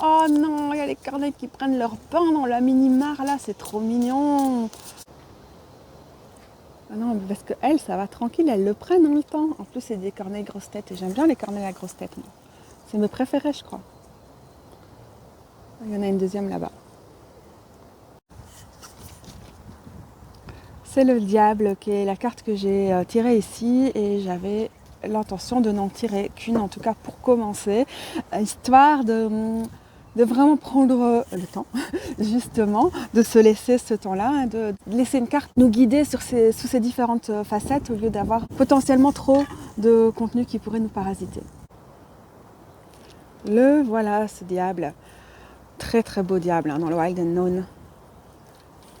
Oh non, il y a les corneilles qui prennent leur pain dans la mini-mare là, c'est trop mignon. Ah non, parce qu'elles, ça va tranquille, elles le prennent en le temps. En plus, c'est des corneilles grosses têtes et j'aime bien les corneilles à grosses têtes. C'est mes préférés, je crois. Il y en a une deuxième là-bas. C'est le diable qui est la carte que j'ai tirée ici et j'avais l'intention de n'en tirer qu'une, en tout cas pour commencer, histoire de vraiment prendre le temps, justement, de se laisser ce temps-là, de laisser une carte nous guider sous ces différentes facettes au lieu d'avoir potentiellement trop de contenu qui pourrait nous parasiter. Le voilà, ce diable. Très très beau diable dans le Wild Unknown.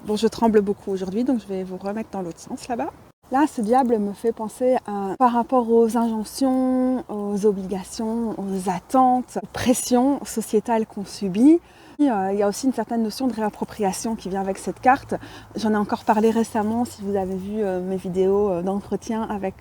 Bon, je tremble beaucoup aujourd'hui, donc je vais vous remettre dans l'autre sens là-bas. Là, ce diable me fait penser par rapport aux injonctions, aux obligations, aux attentes, aux pressions sociétales qu'on subit. Il y a aussi une certaine notion de réappropriation qui vient avec cette carte. J'en ai encore parlé récemment, si vous avez vu mes vidéos d'entretien avec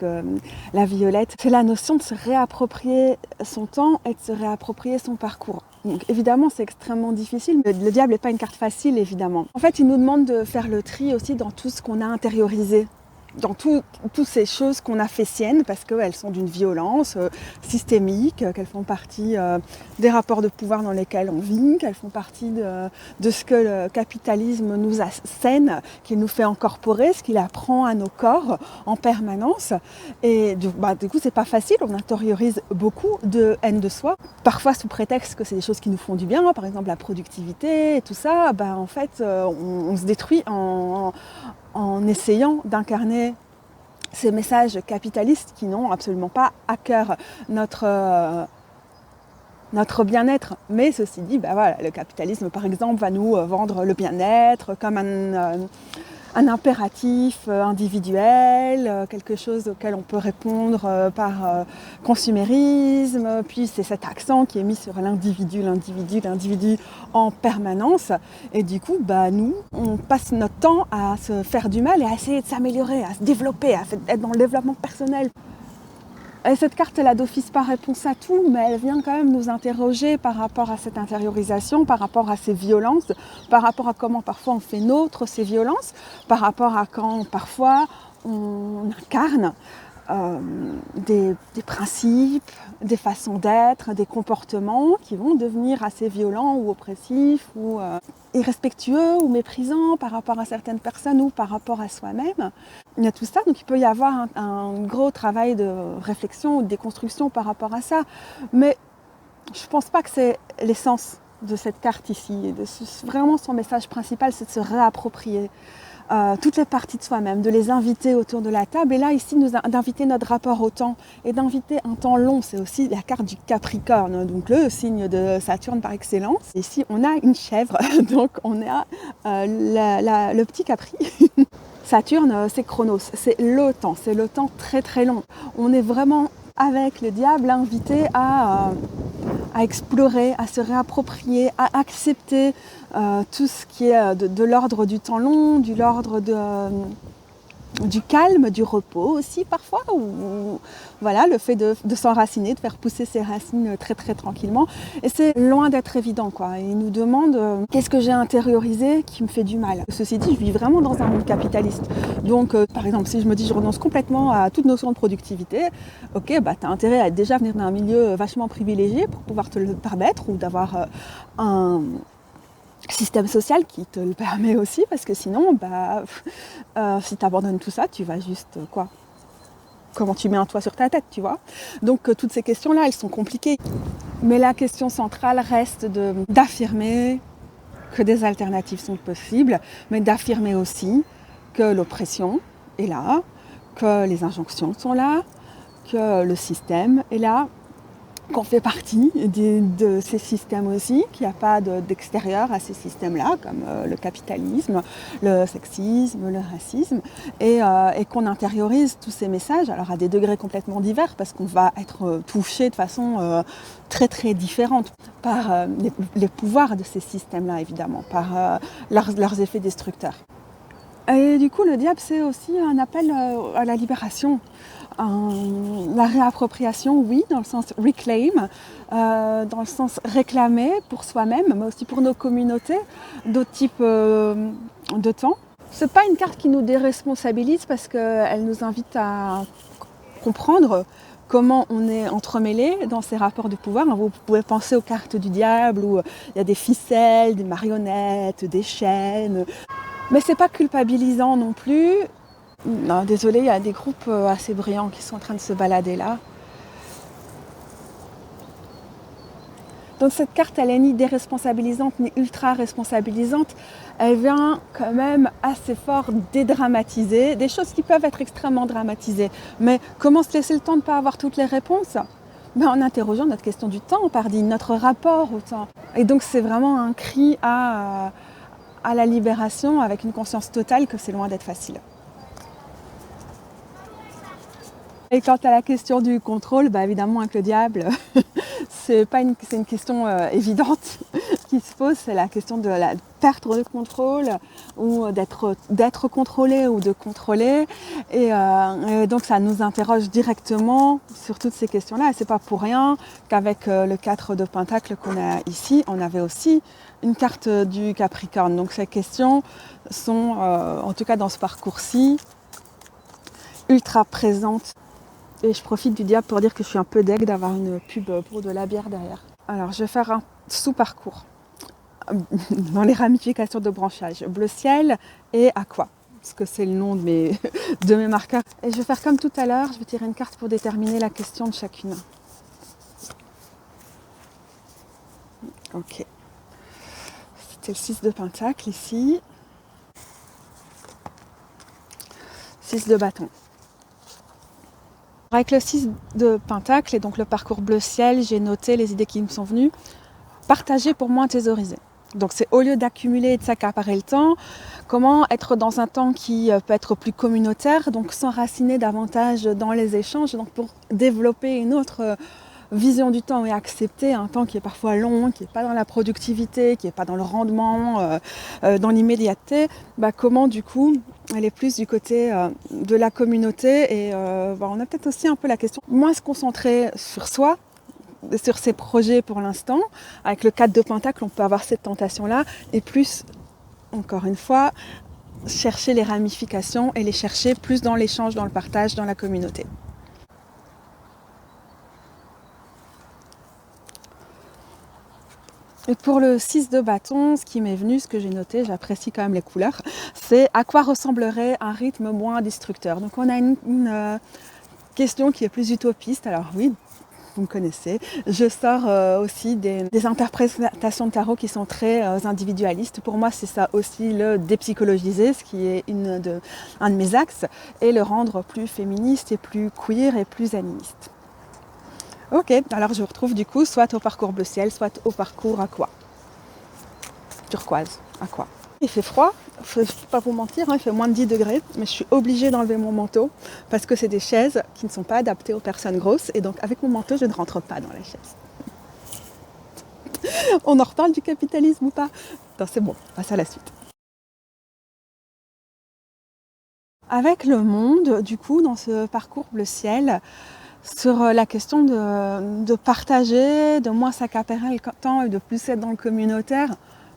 la Violette. C'est la notion de se réapproprier son temps et de se réapproprier son parcours. Donc évidemment, c'est extrêmement difficile. Le diable n'est pas une carte facile, évidemment. En fait, il nous demande de faire le tri aussi dans tout ce qu'on a intériorisé, dans toutes ces choses qu'on a fait siennes parce qu'elles sont d'une violence systémique, qu'elles font partie des rapports de pouvoir dans lesquels on vit, qu'elles font partie de ce que le capitalisme nous assène, qu'il nous fait incorporer, ce qu'il apprend à nos corps en permanence. Et du coup, c'est pas facile, on intériorise beaucoup de haine de soi, parfois sous prétexte que c'est des choses qui nous font du bien, par exemple la productivité et tout ça, en fait, on se détruit en essayant d'incarner ces messages capitalistes qui n'ont absolument pas à cœur notre bien-être. Mais ceci dit, voilà, le capitalisme, par exemple, va nous vendre le bien-être comme un impératif individuel, quelque chose auquel on peut répondre par consumérisme, puis c'est cet accent qui est mis sur l'individu en permanence, et du coup, nous, on passe notre temps à se faire du mal et à essayer de s'améliorer, à se développer, à être dans le développement personnel. Et cette carte, elle a d'office pas réponse à tout, mais elle vient quand même nous interroger par rapport à cette intériorisation, par rapport à ces violences, par rapport à comment parfois on fait nôtre ces violences, par rapport à quand parfois on incarne des principes, des façons d'être, des comportements qui vont devenir assez violents ou oppressifs ou irrespectueux ou méprisants par rapport à certaines personnes ou par rapport à soi-même. Il y a tout ça, donc il peut y avoir un gros travail de réflexion ou de déconstruction par rapport à ça. Mais je ne pense pas que c'est l'essence de cette carte ici. Vraiment son message principal, c'est de se réapproprier toutes les parties de soi-même, de les inviter autour de la table. Et là, ici, d'inviter notre rapport au temps et d'inviter un temps long. C'est aussi la carte du Capricorne, donc le signe de Saturne par excellence. Ici, on a une chèvre, donc on a le petit Capri. Saturne, c'est Chronos, c'est le temps très très long. On est vraiment avec le diable invité à explorer, à se réapproprier, à accepter tout ce qui est de l'ordre du temps long, de l'ordre du calme, du repos aussi parfois, ou voilà, le fait de s'enraciner, de faire pousser ses racines très très tranquillement. Et c'est loin d'être évident, quoi. Il nous demande qu'est-ce que j'ai intériorisé qui me fait du mal. Ceci dit, je vis vraiment dans un monde capitaliste. Donc par exemple, si je me dis je renonce complètement à toute notion de productivité, ok, bah t'as intérêt à déjà venir d'un milieu vachement privilégié pour pouvoir te le permettre, ou d'avoir un système social qui te le permet aussi, parce que sinon, si tu abandonnes tout ça, tu vas juste quoi ? Comment tu mets un toit sur ta tête, tu vois ? Donc toutes ces questions-là, elles sont compliquées. Mais la question centrale reste d'affirmer que des alternatives sont possibles, mais d'affirmer aussi que l'oppression est là, que les injonctions sont là, que le système est là, qu'on fait partie de ces systèmes aussi, qu'il n'y a pas d'extérieur à ces systèmes-là, comme le capitalisme, le sexisme, le racisme, et qu'on intériorise tous ces messages, alors à des degrés complètement divers, parce qu'on va être touché de façon très très différente par les pouvoirs de ces systèmes-là, évidemment, par leurs effets destructeurs. Et du coup, le diable, c'est aussi un appel à la libération. La réappropriation, oui, dans le sens reclaim, dans le sens réclamer pour soi-même, mais aussi pour nos communautés, d'autres types de temps. C'est pas une carte qui nous déresponsabilise parce qu'elle nous invite à comprendre comment on est entremêlés dans ces rapports de pouvoir. Vous pouvez penser aux cartes du diable où il y a des ficelles, des marionnettes, des chaînes. Mais c'est pas culpabilisant non plus. Non, désolée, il y a des groupes assez brillants qui sont en train de se balader là. Donc cette carte, elle n'est ni déresponsabilisante ni ultra responsabilisante. Elle vient quand même assez fort dédramatiser des choses qui peuvent être extrêmement dramatisées. Mais comment se laisser le temps de ne pas avoir toutes les réponses ? En interrogeant notre question du temps, notre rapport au temps. Et donc c'est vraiment un cri à la libération avec une conscience totale que c'est loin d'être facile. Et quant à la question du contrôle, évidemment avec le diable, c'est une question évidente qui se pose, c'est la question de la perte de contrôle ou d'être contrôlé ou de contrôler. Et donc ça nous interroge directement sur toutes ces questions-là. Et c'est pas pour rien qu'avec le 4 de Pentacle qu'on a ici, on avait aussi une carte du Capricorne. Donc ces questions sont, en tout cas dans ce parcours-ci, ultra présentes. Et je profite du diable pour dire que je suis un peu deg d'avoir une pub pour de la bière derrière. Alors je vais faire un sous-parcours dans les ramifications de branchage. Bleu ciel et aqua, parce que c'est le nom de mes marqueurs. Et je vais faire comme tout à l'heure, je vais tirer une carte pour déterminer la question de chacune. Ok. C'était le 6 de Pentacle ici. 6 de bâton. Avec le 6 de Pentacle et donc le parcours bleu ciel, j'ai noté les idées qui me sont venues. Partager pour moins thésauriser. Donc c'est au lieu d'accumuler et de s'accaparer le temps, comment être dans un temps qui peut être plus communautaire, donc s'enraciner davantage dans les échanges, donc pour développer une autre vision du temps et accepter un temps qui est parfois long, qui n'est pas dans la productivité, qui n'est pas dans le rendement, dans l'immédiateté, comment du coup aller plus du côté de la communauté et on a peut-être aussi un peu la question moins se concentrer sur soi, sur ses projets pour l'instant. Avec le 4 de Pentacle, on peut avoir cette tentation-là et plus, encore une fois, chercher les ramifications et les chercher plus dans l'échange, dans le partage, dans la communauté. Et pour le 6 de bâton, ce qui m'est venu, ce que j'ai noté, j'apprécie quand même les couleurs, c'est à quoi ressemblerait un rythme moins destructeur. Donc on a une question qui est plus utopiste. Alors oui, vous me connaissez, je sors aussi des interprétations de tarot qui sont très individualistes. Pour moi, c'est ça aussi le dépsychologiser, ce qui est un de mes axes, et le rendre plus féministe et plus queer et plus animiste. Ok, alors je retrouve du coup soit au parcours bleu ciel, soit au parcours aqua. Turquoise, aqua. Il fait froid, je ne vais pas vous mentir, il fait moins de 10 degrés, mais je suis obligée d'enlever mon manteau parce que c'est des chaises qui ne sont pas adaptées aux personnes grosses et donc avec mon manteau, je ne rentre pas dans la chaise. On en reparle du capitalisme ou pas? Non, c'est bon, on passe à la suite. Avec le monde, du coup, dans ce parcours bleu ciel, sur la question de partager, de moins s'accaparer le temps et de plus être dans le communautaire,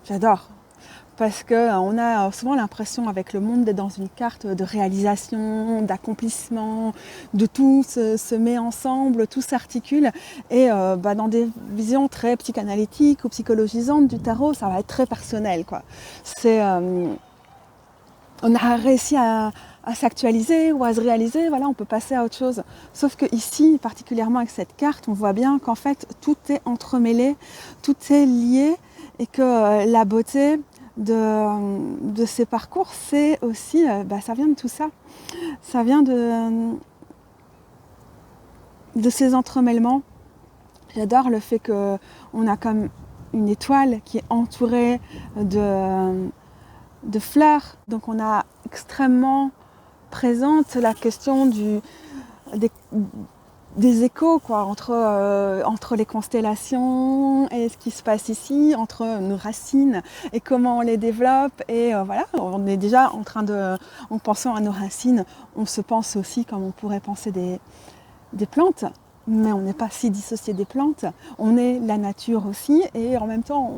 j'adore. Parce qu'on a souvent l'impression avec le monde d'être dans une carte de réalisation, d'accomplissement, de tout se met ensemble, tout s'articule. Et dans des visions très psychanalytiques ou psychologisantes du tarot, ça va être très personnel, quoi. On a réussi à s'actualiser ou à se réaliser, voilà, on peut passer à autre chose. Sauf que ici, particulièrement avec cette carte, on voit bien qu'en fait, tout est entremêlé, tout est lié et que la beauté de ces parcours, c'est aussi, ça vient de tout ça. Ça vient de ces entremêlements. J'adore le fait qu'on a comme une étoile qui est entourée de fleurs. Donc on a extrêmement présente la question des échos quoi, entre les constellations et ce qui se passe ici, entre nos racines et comment on les développe. Et voilà, on est déjà en train en pensant à nos racines, on se pense aussi comme on pourrait penser des plantes. Mais on n'est pas si dissocié des plantes, on est la nature aussi et en même temps,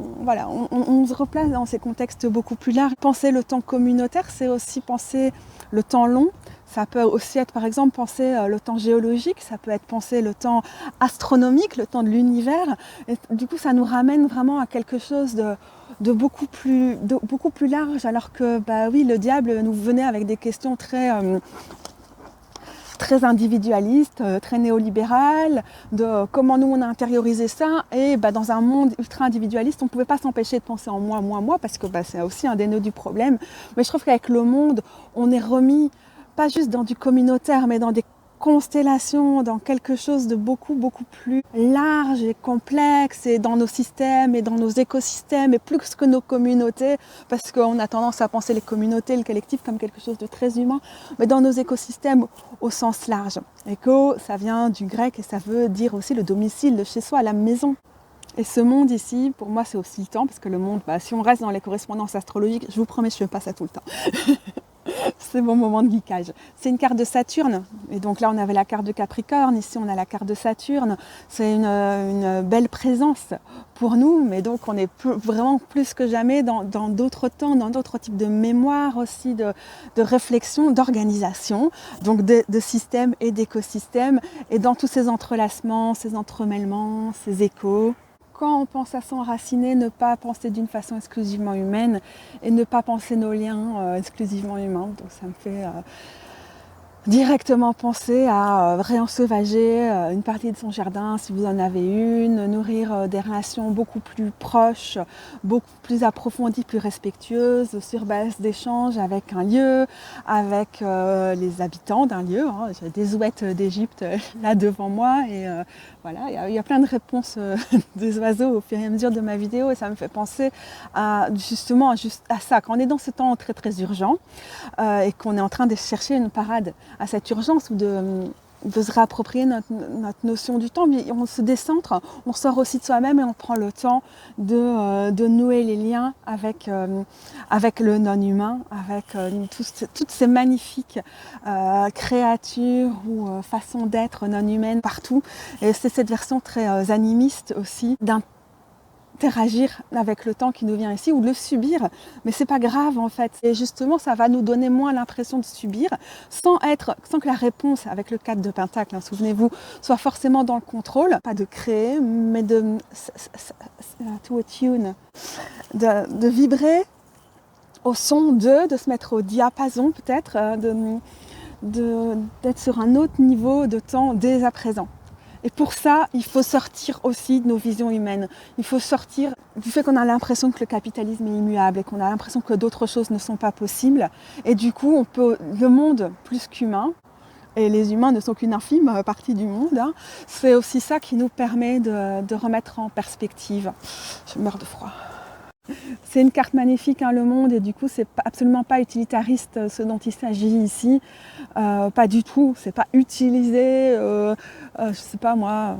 on se replace dans ces contextes beaucoup plus larges. Penser le temps communautaire, c'est aussi penser le temps long. Ça peut aussi être par exemple penser le temps géologique, ça peut être penser le temps astronomique, le temps de l'univers. Et du coup, ça nous ramène vraiment à quelque chose de beaucoup plus large, alors que oui, le diable nous venait avec des questions très individualiste, très néolibéral, de comment nous on a intériorisé ça. Et dans un monde ultra individualiste, on ne pouvait pas s'empêcher de penser en moi, parce que c'est aussi un des nœuds du problème. Mais je trouve qu'avec le monde, on est remis, pas juste dans du communautaire, mais dans des constellations, dans quelque chose de beaucoup plus large et complexe, et dans nos systèmes et dans nos écosystèmes, et plus que nos communautés, parce qu'on a tendance à penser les communautés, le collectif comme quelque chose de très humain, mais dans nos écosystèmes au sens large. Éco, ça vient du grec et ça veut dire aussi le domicile, le chez soi, la maison. Et ce monde ici, pour moi, c'est aussi le temps, parce que le monde, si on reste dans les correspondances astrologiques, je vous promets, je fais pas ça tout le temps. C'est mon moment de geekage. C'est une carte de Saturne. Et donc là, on avait la carte de Capricorne. Ici, on a la carte de Saturne. C'est une belle présence pour nous. Mais donc, on est vraiment plus que jamais dans d'autres temps, dans d'autres types de mémoire aussi, de réflexion, d'organisation, donc de systèmes et d'écosystèmes. Et dans tous ces entrelacements, ces entremêlements, ces échos. Quand on pense à s'enraciner, ne pas penser d'une façon exclusivement humaine et ne pas penser nos liens exclusivement humains. Donc ça me fait directement penser à réensauvager une partie de son jardin si vous en avez une, nourrir des relations beaucoup plus proches, beaucoup plus approfondies, plus respectueuses, sur base d'échanges avec un lieu, avec les habitants d'un lieu. J'ai des ouettes d'Égypte là devant moi et voilà, il y a plein de réponses des oiseaux au fur et à mesure de ma vidéo et ça me fait penser justement à ça. Quand on est dans ce temps très très urgent et qu'on est en train de chercher une parade à cette urgence ou de de se réapproprier notre notion du temps, mais on se décentre, on sort aussi de soi-même et on prend le temps de nouer les liens avec le non-humain, avec toutes ces magnifiques créatures ou façons d'être non-humaines partout. Et c'est cette version très animiste aussi d'interagir avec le temps qui nous vient ici ou de le subir, mais c'est pas grave en fait. Et justement, ça va nous donner moins l'impression de subir, sans que la réponse avec le 4 de Pentacle, hein, souvenez-vous, soit forcément dans le contrôle, pas de créer, mais de to attune, de vibrer au son de se mettre au diapason peut-être, d'être sur un autre niveau de temps dès à présent. Et pour ça, il faut sortir aussi de nos visions humaines. Il faut sortir du fait qu'on a l'impression que le capitalisme est immuable et qu'on a l'impression que d'autres choses ne sont pas possibles. Et du coup, le monde plus qu'humain, et les humains ne sont qu'une infime partie du monde, hein, c'est aussi ça qui nous permet de remettre en perspective. Je meurs de froid. C'est une carte magnifique, hein, le monde, et du coup c'est absolument pas utilitariste ce dont il s'agit ici, pas du tout, c'est pas utiliser, je sais pas moi,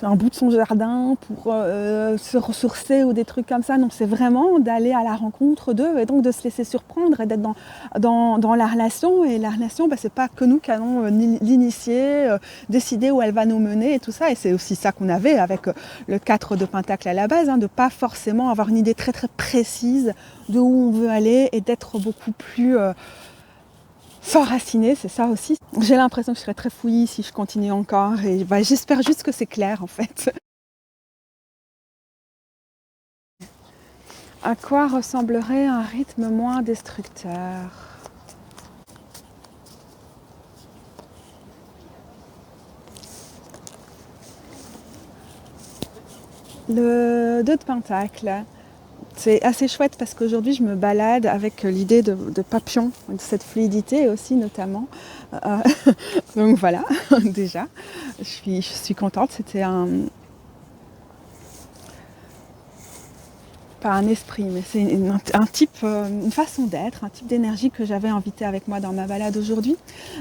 un bout de son jardin pour se ressourcer ou des trucs comme ça, non, c'est vraiment d'aller à la rencontre d'eux et donc de se laisser surprendre et d'être dans la relation, et la relation, c'est pas que nous qui allons l'initier, décider où elle va nous mener et tout ça, et c'est aussi ça qu'on avait avec le 4 de Pentacle à la base, hein, de pas forcément avoir une idée très très précise de où on veut aller et d'être beaucoup plus s'enraciner, c'est ça aussi. J'ai l'impression que je serais très fouillie si je continue encore, et j'espère juste que c'est clair en fait. À quoi ressemblerait un rythme moins destructeur ? Le 2 de Pentacle, c'est assez chouette parce qu'aujourd'hui je me balade avec l'idée de papillon, de cette fluidité aussi notamment. Donc voilà, déjà, je suis contente. C'était pas un esprit, mais c'est un type, une façon d'être, un type d'énergie que j'avais invité avec moi dans ma balade aujourd'hui.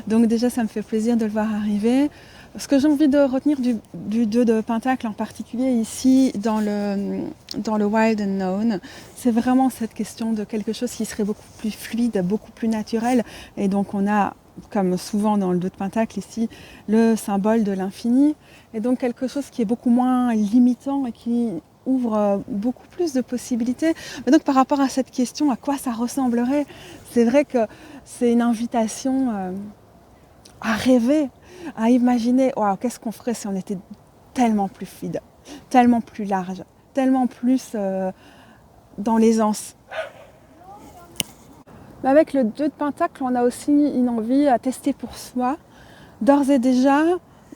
Donc déjà, ça me fait plaisir de le voir arriver. Ce que j'ai envie de retenir du 2 de Pentacle en particulier ici dans le Wild Unknown, c'est vraiment cette question de quelque chose qui serait beaucoup plus fluide, beaucoup plus naturel. Et donc on a, comme souvent dans le 2 de Pentacle ici, le symbole de l'infini. Et donc quelque chose qui est beaucoup moins limitant et qui ouvre beaucoup plus de possibilités. Mais donc par rapport à cette question, à quoi ça ressemblerait, c'est vrai que c'est une invitation à rêver, à imaginer, wow, qu'est-ce qu'on ferait si on était tellement plus fluide, tellement plus large, tellement plus dans l'aisance. Mais avec le 2 de Pentacle, on a aussi une envie à tester pour soi, d'ores et déjà,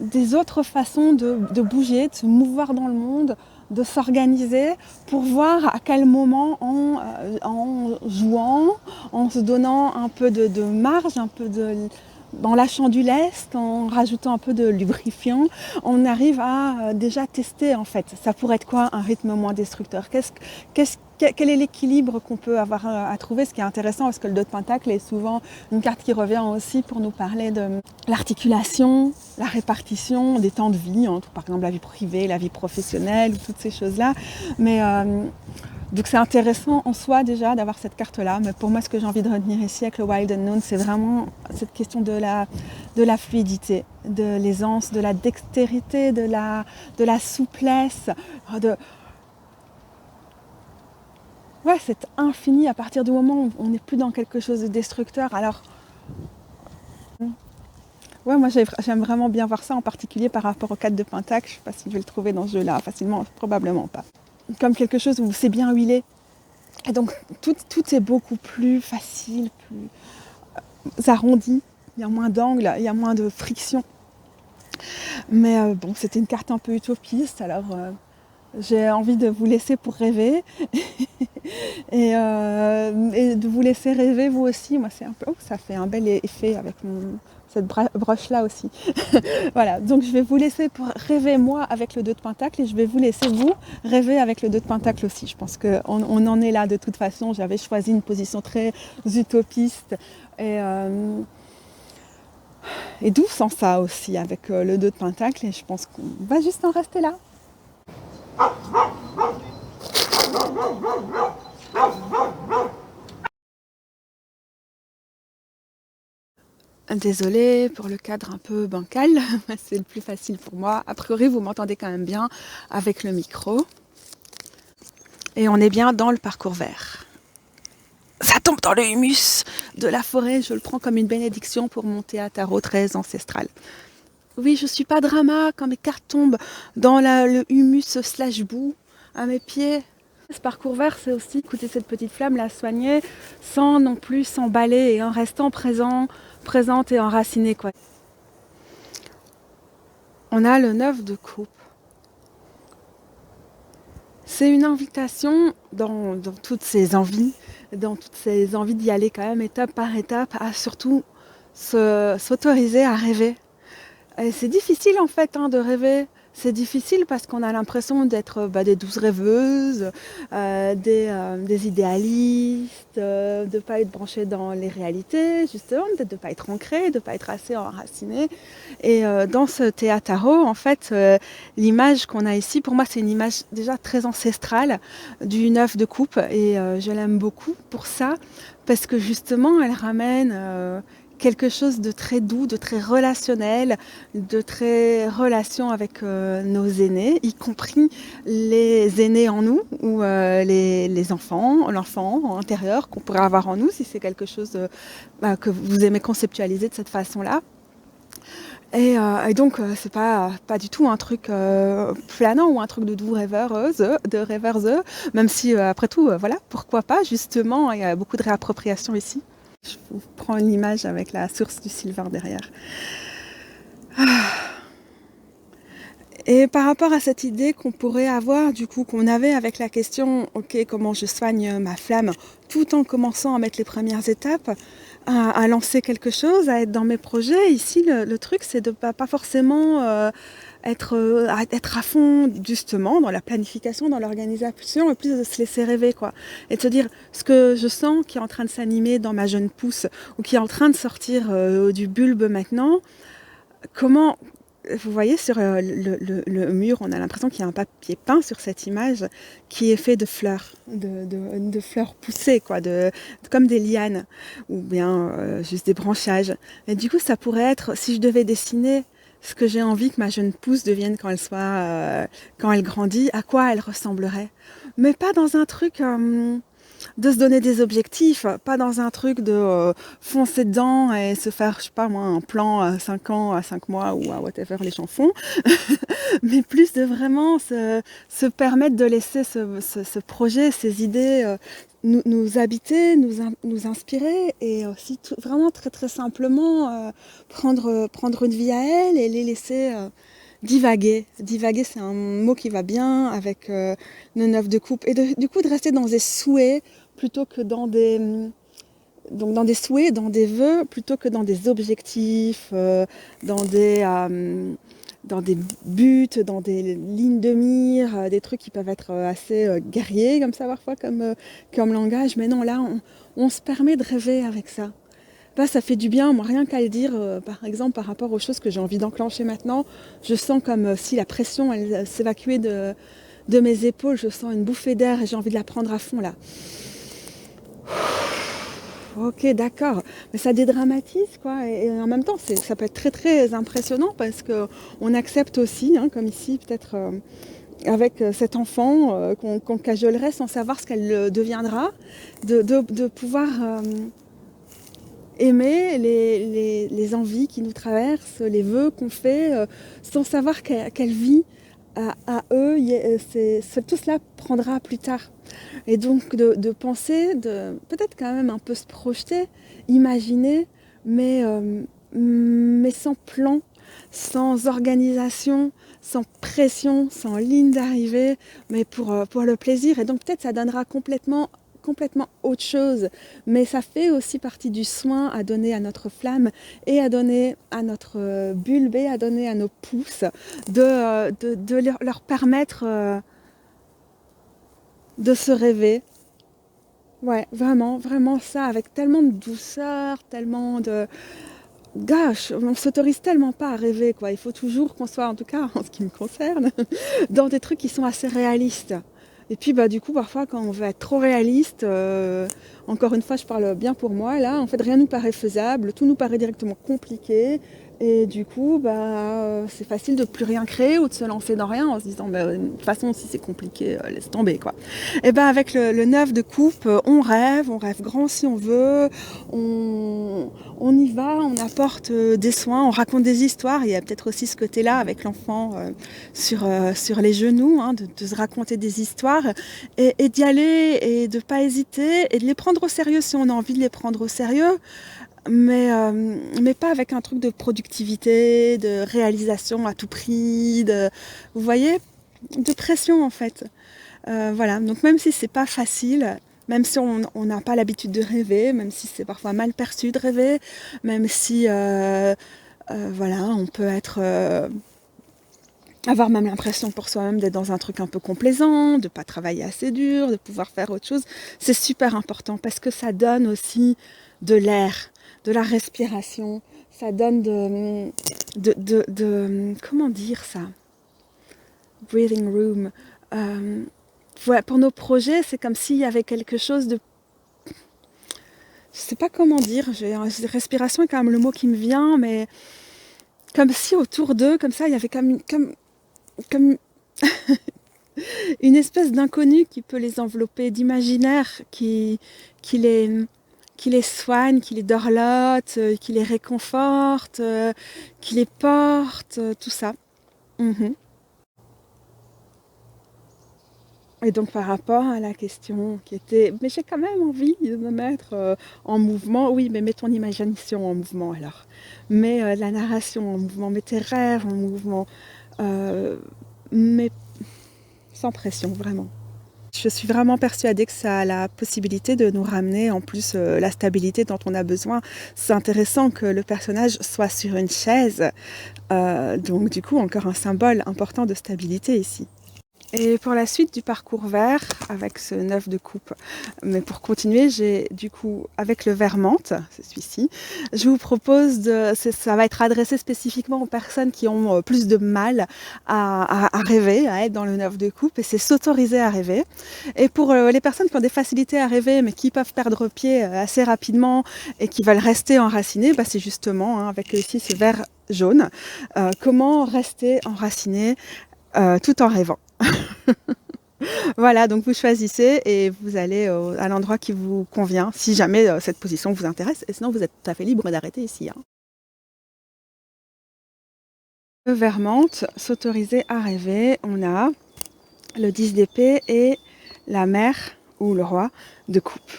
des autres façons de bouger, de se mouvoir dans le monde, de s'organiser pour voir à quel moment en jouant, en se donnant un peu de marge, un peu en lâchant du lest, en rajoutant un peu de lubrifiant, on arrive à déjà tester en fait. Ça pourrait être quoi un rythme moins destructeur ? Quel est l'équilibre qu'on peut avoir à trouver ? Ce qui est intéressant, parce que le 2 de Pentacle est souvent une carte qui revient aussi pour nous parler de l'articulation, la répartition des temps de vie, entre par exemple la vie privée, la vie professionnelle, toutes ces choses-là. Mais donc c'est intéressant en soi déjà d'avoir cette carte-là, mais pour moi ce que j'ai envie de retenir ici avec le Wild Unknown, c'est vraiment cette question de la fluidité, de l'aisance, de la dextérité, de la souplesse, ouais, c'est infini à partir du moment où on n'est plus dans quelque chose de destructeur. Alors, ouais, moi j'aime vraiment bien voir ça, en particulier par rapport au 4 de Pentacle. Je ne sais pas si je vais le trouver dans ce jeu-là facilement, probablement pas. Comme quelque chose où c'est bien huilé. Et donc tout est beaucoup plus facile, plus arrondi. Il y a moins d'angles, il y a moins de friction. Mais bon, c'était une carte un peu utopiste, alors j'ai envie de vous laisser pour rêver et de vous laisser rêver vous aussi. Moi, c'est un peu, ça fait un bel effet avec cette broche-là aussi. Voilà, donc je vais vous laisser pour rêver moi avec le 2 de Pentacle et je vais vous laisser vous rêver avec le 2 de Pentacle aussi. Je pense qu'on en est là de toute façon. J'avais choisi une position très utopiste et Et d'où sans ça aussi avec le 2 de pentacle, et je pense qu'on va juste en rester là. Désolée pour le cadre un peu bancal, c'est le plus facile pour moi. A priori, vous m'entendez quand même bien avec le micro. Et on est bien dans le parcours vert. Ça tombe dans le humus de la forêt, je le prends comme une bénédiction pour mon théâtre tarot très ancestral. Oui, je suis pas drama quand mes cartes tombent dans le humus slash boue à mes pieds. Ce parcours vert, c'est aussi écouter cette petite flamme, la soigner, sans non plus s'emballer et en restant présente et enracinée, quoi. On a le 9 de coupe. C'est une invitation dans toutes ces envies d'y aller quand même étape par étape, à surtout s'autoriser à rêver. Et c'est difficile en fait de rêver. C'est difficile parce qu'on a l'impression d'être des douces rêveuses, des idéalistes, de ne pas être branché dans les réalités, justement, peut-être de ne pas être ancré, de ne pas être assez enraciné. Et dans ce théâtre tarot, en fait, l'image qu'on a ici, pour moi, c'est une image déjà très ancestrale du 9 de coupe. Et je l'aime beaucoup pour ça, parce que justement, elle ramène quelque chose de très doux, de très relationnel, de très relation avec nos aînés, y compris les aînés en nous, ou les enfants, l'enfant intérieur qu'on pourrait avoir en nous, si c'est quelque chose que vous aimez conceptualiser de cette façon-là. Et donc, c'est pas du tout un truc planant ou un truc de doux rêveuse, même si, après tout, voilà, pourquoi pas, justement, il y a beaucoup de réappropriation ici. Je vous prends une image avec la source du Sylvain derrière. Et par rapport à cette idée qu'on pourrait avoir, du coup, qu'on avait avec la question, ok, comment je soigne ma flamme, tout en commençant à mettre les premières étapes, à lancer quelque chose, à être dans mes projets. Ici, le truc, c'est de pas forcément être à fond, justement, dans la planification, dans l'organisation, et plus de se laisser rêver, quoi. Et de se dire, ce que je sens qui est en train de s'animer dans ma jeune pousse, ou qui est en train de sortir du bulbe maintenant, comment... Vous voyez sur le mur, on a l'impression qu'il y a un papier peint sur cette image qui est fait de fleurs, de fleurs poussées, quoi, comme des lianes, ou bien juste des branchages. Et du coup, ça pourrait être, si je devais dessiner ce que j'ai envie que ma jeune pousse devienne quand elle grandit, à quoi elle ressemblerait. Mais pas dans un truc... de se donner des objectifs, pas dans un truc de foncer dedans et se faire, je sais pas moi, un plan à 5 ans, à 5 mois ou à whatever les gens font, mais plus de vraiment se permettre de laisser ce projet, ces idées nous habiter, nous inspirer et aussi vraiment très très simplement prendre une vie à elle et les laisser... divaguer. Divaguer, c'est un mot qui va bien avec le 9 de coupe. Et du coup, de rester dans des souhaits plutôt que donc dans des souhaits, dans des vœux, plutôt que dans des objectifs, dans des buts, dans des lignes de mire, des trucs qui peuvent être assez guerriers comme ça parfois comme langage. Mais non, là, on se permet de rêver avec ça. Là, ça fait du bien, moi, rien qu'à le dire, par exemple, par rapport aux choses que j'ai envie d'enclencher maintenant. Je sens comme si la pression, elle s'évacuait de mes épaules. Je sens une bouffée d'air et j'ai envie de la prendre à fond, là. Ok, d'accord. Mais ça dédramatise, quoi. Et en même temps, ça peut être très, très impressionnant parce qu'on accepte aussi, comme ici, peut-être... avec cet enfant qu'on cajolerait sans savoir ce qu'elle deviendra, de pouvoir... aimer les envies qui nous traversent, les vœux qu'on fait, sans savoir quelle vie à eux, tout cela prendra plus tard. Et donc de penser, de peut-être quand même un peu se projeter, imaginer, mais sans plan, sans organisation, sans pression, sans ligne d'arrivée, mais pour le plaisir. Et donc peut-être ça donnera complètement autre chose, mais ça fait aussi partie du soin à donner à notre flamme et à donner à notre bulbe et à donner à nos pousses, de leur permettre de se rêver. Ouais, vraiment, vraiment ça, avec tellement de douceur, tellement gosh, on s'autorise tellement pas à rêver, quoi. Il faut toujours qu'on soit, en tout cas en ce qui me concerne, dans des trucs qui sont assez réalistes. Et puis bah du coup parfois quand on veut être trop réaliste, encore une fois je parle bien pour moi là, en fait rien nous paraît faisable, tout nous paraît directement compliqué. Et du coup, c'est facile de plus rien créer ou de se lancer dans rien en se disant, de toute façon, si c'est compliqué, laisse tomber, quoi. Et avec le 9 de coupe, on rêve grand si on veut, on y va, on apporte des soins, on raconte des histoires. Il y a peut-être aussi ce côté-là avec l'enfant sur les genoux, hein, de se raconter des histoires et d'y aller et de pas hésiter et de les prendre au sérieux si on a envie de les prendre au sérieux. Mais pas avec un truc de productivité, de réalisation à tout prix, vous voyez, de pression en fait. Voilà, donc même si c'est pas facile, même si on n'a pas l'habitude de rêver, même si c'est parfois mal perçu de rêver, même si voilà, on peut avoir même l'impression pour soi-même d'être dans un truc un peu complaisant, de pas travailler assez dur, de pouvoir faire autre chose, c'est super important parce que ça donne aussi de l'air, de la respiration, ça donne comment dire ça? Breathing room. Voilà, pour nos projets, c'est comme s'il y avait quelque chose de... Je sais pas comment dire, respiration est quand même le mot qui me vient, mais comme si autour d'eux, comme ça, il y avait comme une espèce d'inconnu qui peut les envelopper, d'imaginaire qui les soigne, qui les dorlote, qui les réconforte, qui les porte, tout ça. Mhm. Et donc par rapport à la question qui était, mais j'ai quand même envie de me mettre en mouvement, oui, mais mets ton imagination en mouvement alors. Mets la narration en mouvement, mets tes rêves en mouvement, euh, mais sans pression, vraiment. Je suis vraiment persuadée que ça a la possibilité de nous ramener en plus la stabilité dont on a besoin. C'est intéressant que le personnage soit sur une chaise, donc du coup encore un symbole important de stabilité ici. Et pour la suite du parcours vert, avec ce 9 de coupe, mais pour continuer, j'ai du coup, avec le vert menthe, c'est celui-ci, je vous propose ça va être adressé spécifiquement aux personnes qui ont plus de mal à rêver, à être dans le 9 de coupe, et c'est s'autoriser à rêver. Et pour les personnes qui ont des facilités à rêver, mais qui peuvent perdre pied assez rapidement et qui veulent rester enracinées, c'est justement, hein, avec ici ce vert jaune, comment rester enraciné tout en rêvant. Voilà, donc vous choisissez et vous allez à l'endroit qui vous convient, si jamais cette position vous intéresse. Et sinon, vous êtes tout à fait libre d'arrêter ici. Hein. Le vert menthe, s'autoriser à rêver, on a le 10 d'épée et la mère ou le roi de coupe.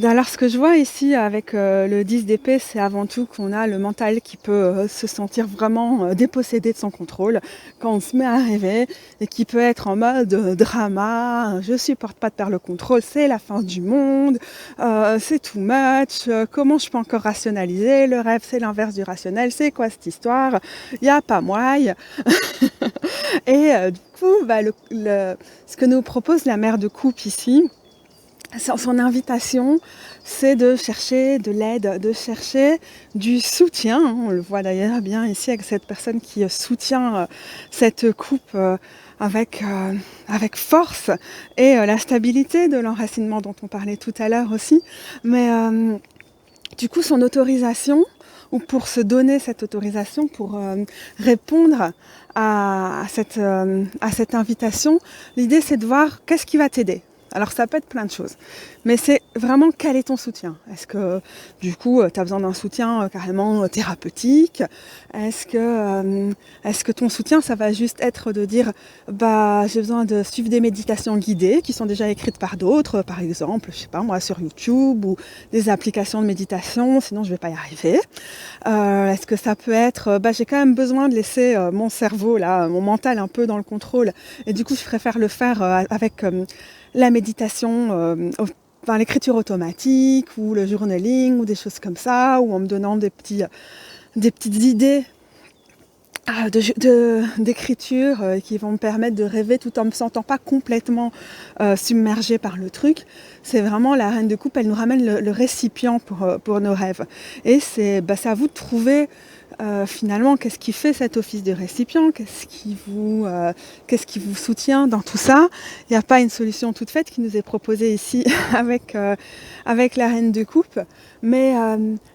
Alors ce que je vois ici avec le 10 d'épée, c'est avant tout qu'on a le mental qui peut se sentir vraiment dépossédé de son contrôle quand on se met à rêver et qui peut être en mode drama, je supporte pas de perdre le contrôle, c'est la fin du monde, c'est too much, comment je peux encore rationaliser, le rêve c'est l'inverse du rationnel, c'est quoi cette histoire, il n'y a pas moyen. Et du coup, ce que nous propose la mère de coupe ici, son invitation, c'est de chercher de l'aide, de chercher du soutien. On le voit d'ailleurs bien ici avec cette personne qui soutient cette coupe avec force et la stabilité de l'enracinement dont on parlait tout à l'heure aussi. Mais du coup, son autorisation, ou pour se donner cette autorisation, pour répondre à cette invitation, l'idée c'est de voir qu'est-ce qui va t'aider. Alors ça peut être plein de choses, mais c'est vraiment quel est ton soutien. Est-ce que du coup tu as besoin d'un soutien carrément thérapeutique? Est-ce que ton soutien ça va juste être de dire j'ai besoin de suivre des méditations guidées qui sont déjà écrites par d'autres, par exemple, je sais pas moi, sur YouTube ou des applications de méditation, sinon je vais pas y arriver. Est-ce que ça peut être j'ai quand même besoin de laisser mon cerveau là, mon mental un peu dans le contrôle et du coup je préfère le faire avec la méditation, l'écriture automatique ou le journaling ou des choses comme ça, ou en me donnant des petites idées d'écriture qui vont me permettre de rêver tout en me sentant pas complètement submergée par le truc. C'est vraiment la reine de coupe, elle nous ramène le récipient pour nos rêves. Et c'est à vous de trouver finalement qu'est-ce qui fait cet office de récipient, qu'est-ce qui vous soutient dans tout ça. Il n'y a pas une solution toute faite qui nous est proposée ici avec la reine de coupe, mais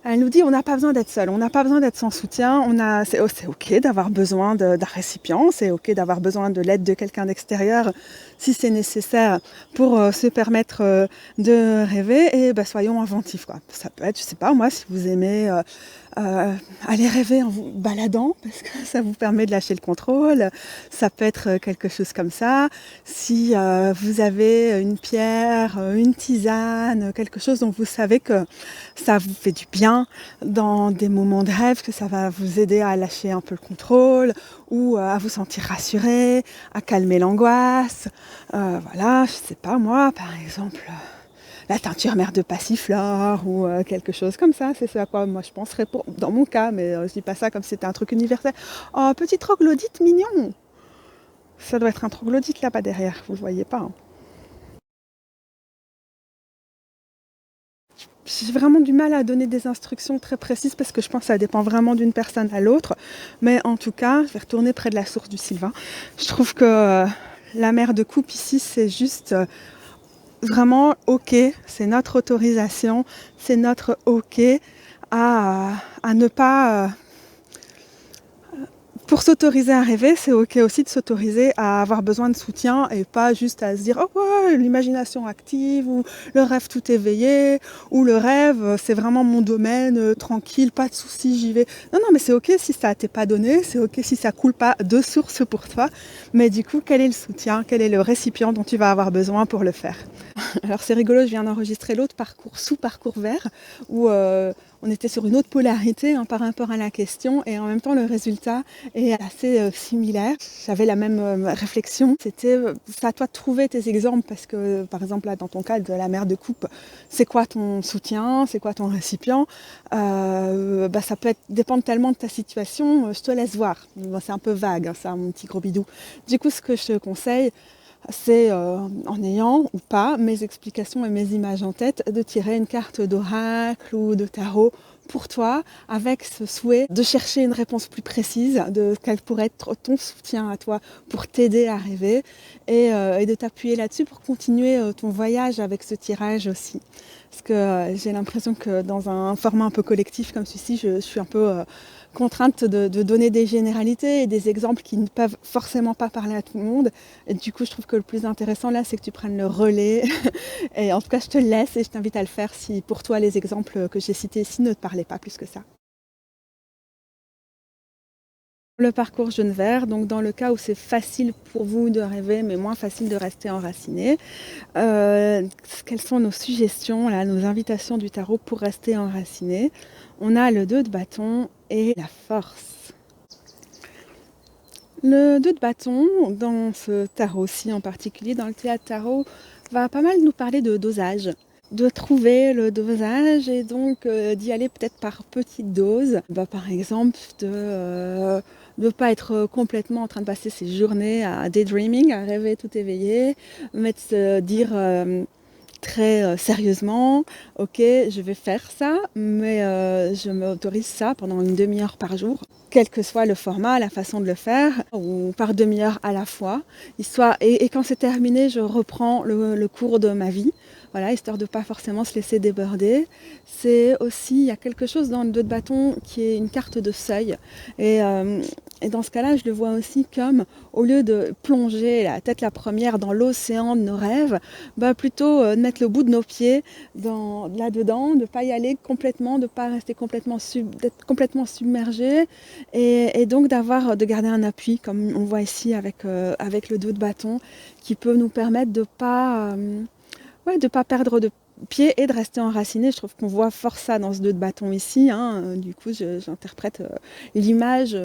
elle nous dit on n'a pas besoin d'être seul, on n'a pas besoin d'être sans soutien, c'est ok d'avoir besoin d'un récipient, c'est ok d'avoir besoin de l'aide de quelqu'un d'extérieur si c'est nécessaire pour se permettre de rêver, et soyons inventifs, quoi. Ça peut être, je sais pas moi, si vous aimez aller rêver en vous baladant parce que ça vous permet de lâcher le contrôle, ça peut être quelque chose comme ça. Si vous avez une pierre, une tisane, quelque chose dont vous savez que ça vous fait du bien dans des moments de rêve, que ça va vous aider à lâcher un peu le contrôle ou à vous sentir rassuré, à calmer l'angoisse. Voilà, je sais pas moi, par exemple la teinture mère de passiflore ou quelque chose comme ça, c'est ce à quoi moi je penserais dans mon cas, mais je dis pas ça comme si c'était un truc universel. Oh, petit troglodyte mignon. Ça doit être un troglodyte là-bas derrière, vous le voyez pas. Hein. J'ai vraiment du mal à donner des instructions très précises parce que je pense que ça dépend vraiment d'une personne à l'autre. Mais en tout cas, je vais retourner près de la source du Sylvain. Je trouve que la mère de coupe ici, c'est juste vraiment ok, c'est notre autorisation, c'est notre ok à ne pas... pour s'autoriser à rêver, c'est ok aussi de s'autoriser à avoir besoin de soutien et pas juste à se dire oh ouais, l'imagination active ou le rêve tout éveillé ou le rêve c'est vraiment mon domaine, tranquille, pas de soucis, j'y vais. Non, mais c'est ok si ça t'est pas donné, c'est ok si ça coule pas de source pour toi, mais du coup, quel est le soutien, quel est le récipient dont tu vas avoir besoin pour le faire? Alors c'est rigolo, je viens d'enregistrer l'autre parcours, sous-parcours vert, où on était sur une autre polarité par rapport à la question, et en même temps le résultat est assez similaire. J'avais la même réflexion. C'est à toi de trouver tes exemples, parce que par exemple là dans ton cas de la mère de coupe, c'est quoi ton soutien, c'est quoi ton récipient, ça peut dépendre tellement de ta situation, je te laisse voir. C'est un peu vague, hein, ça mon petit gros bidou. Du coup ce que je te conseille, c'est en ayant ou pas mes explications et mes images en tête, de tirer une carte d'oracle ou de tarot pour toi, avec ce souhait de chercher une réponse plus précise de quel pourrait être ton soutien à toi pour t'aider à rêver, et de t'appuyer là-dessus pour continuer ton voyage avec ce tirage aussi. Parce que j'ai l'impression que dans un format un peu collectif comme celui-ci, je suis un peu contrainte de donner des généralités et des exemples qui ne peuvent forcément pas parler à tout le monde. Et du coup, je trouve que le plus intéressant là, c'est que tu prennes le relais. Et en tout cas, je te le laisse et je t'invite à le faire si pour toi les exemples que j'ai cités ici ne te parlaient pas plus que ça. Le parcours jaune vert, donc dans le cas où c'est facile pour vous de rêver mais moins facile de rester enraciné, quelles sont nos suggestions, là, nos invitations du tarot pour rester enraciné? On a le 2 de bâton et la force. Le 2 de bâton, dans ce tarot-ci en particulier, dans le théâtre tarot, va pas mal nous parler de dosage. De trouver le dosage et donc d'y aller peut-être par petites doses. Par exemple, de ne pas être complètement en train de passer ses journées à daydreaming, à rêver tout éveillé, mais de se dire très sérieusement, ok, je vais faire ça, mais je m'autorise ça pendant une demi-heure par jour, quel que soit le format, la façon de le faire, ou par demi-heure à la fois. Et quand c'est terminé, je reprends le cours de ma vie, voilà, histoire de ne pas forcément se laisser déborder. C'est aussi, il y a quelque chose dans le 2 de bâton qui est une carte de seuil. Et dans ce cas-là, je le vois aussi comme, au lieu de plonger la tête la première dans l'océan de nos rêves, plutôt mettre le bout de nos pieds là-dedans, de ne pas y aller complètement, de ne pas rester d'être complètement submergé, et donc de garder un appui, comme on voit ici avec le 2 de bâton, qui peut nous permettre de pas perdre pied et de rester enraciné. Je trouve qu'on voit fort ça dans ce 2 de bâton ici, hein. Du coup, j'interprète l'image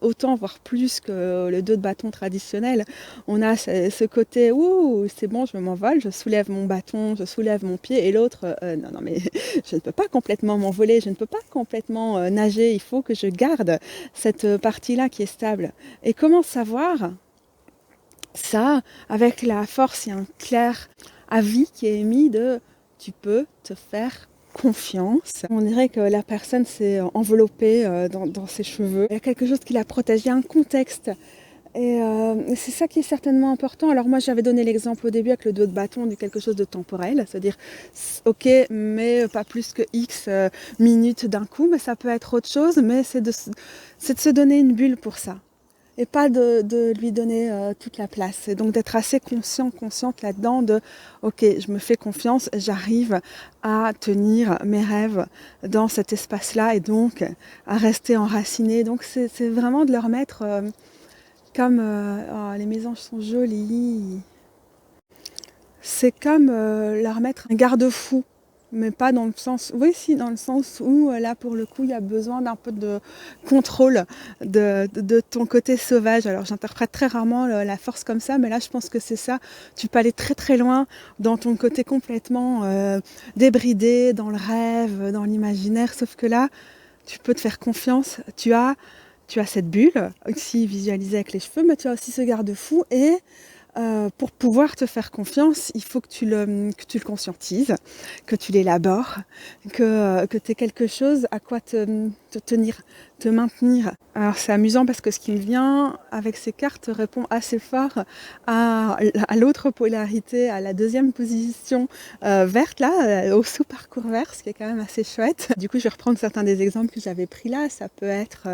autant, voire plus que le 2 de bâton traditionnel. On a ce côté, ouh, c'est bon, je m'envole, je soulève mon bâton, je soulève mon pied, et l'autre, non, non, mais je ne peux pas complètement m'envoler, je ne peux pas complètement nager, il faut que je garde cette partie-là qui est stable. Et comment savoir ça avec la force et un clair avis qui est émis de tu peux te faire confiance. On dirait que la personne s'est enveloppée dans ses cheveux. Il y a quelque chose qui la protège, il y a un contexte. Et c'est ça qui est certainement important. Alors moi j'avais donné l'exemple au début avec le 2 de bâton de quelque chose de temporel, c'est-à-dire ok mais pas plus que X minutes d'un coup, mais ça peut être autre chose, mais c'est de se donner une bulle pour ça. Et pas de lui donner toute la place. Et donc d'être assez consciente là-dedans de ok, je me fais confiance, j'arrive à tenir mes rêves dans cet espace-là et donc à rester enracinée. Donc c'est vraiment de leur mettre comme oh, les mésanges sont jolis. C'est comme leur mettre un garde-fou. Mais pas dans le sens, oui si, dans le sens où là pour le coup il y a besoin d'un peu de contrôle de ton côté sauvage. Alors j'interprète très rarement la force comme ça, mais là je pense que c'est ça. Tu peux aller très très loin dans ton côté complètement débridé, dans le rêve, dans l'imaginaire, sauf que là tu peux te faire confiance. Tu as cette bulle, ici visualisée avec les cheveux, mais tu as aussi ce garde-fou et pour pouvoir te faire confiance, il faut que tu le conscientises, que tu l'élabores, que tu aies quelque chose à quoi te tenir, te maintenir. Alors c'est amusant parce que ce qui me vient avec ces cartes répond assez fort à l'autre polarité, à la deuxième position verte là, au sous-parcours vert, ce qui est quand même assez chouette. Du coup je vais reprendre certains des exemples que j'avais pris là. Ça peut être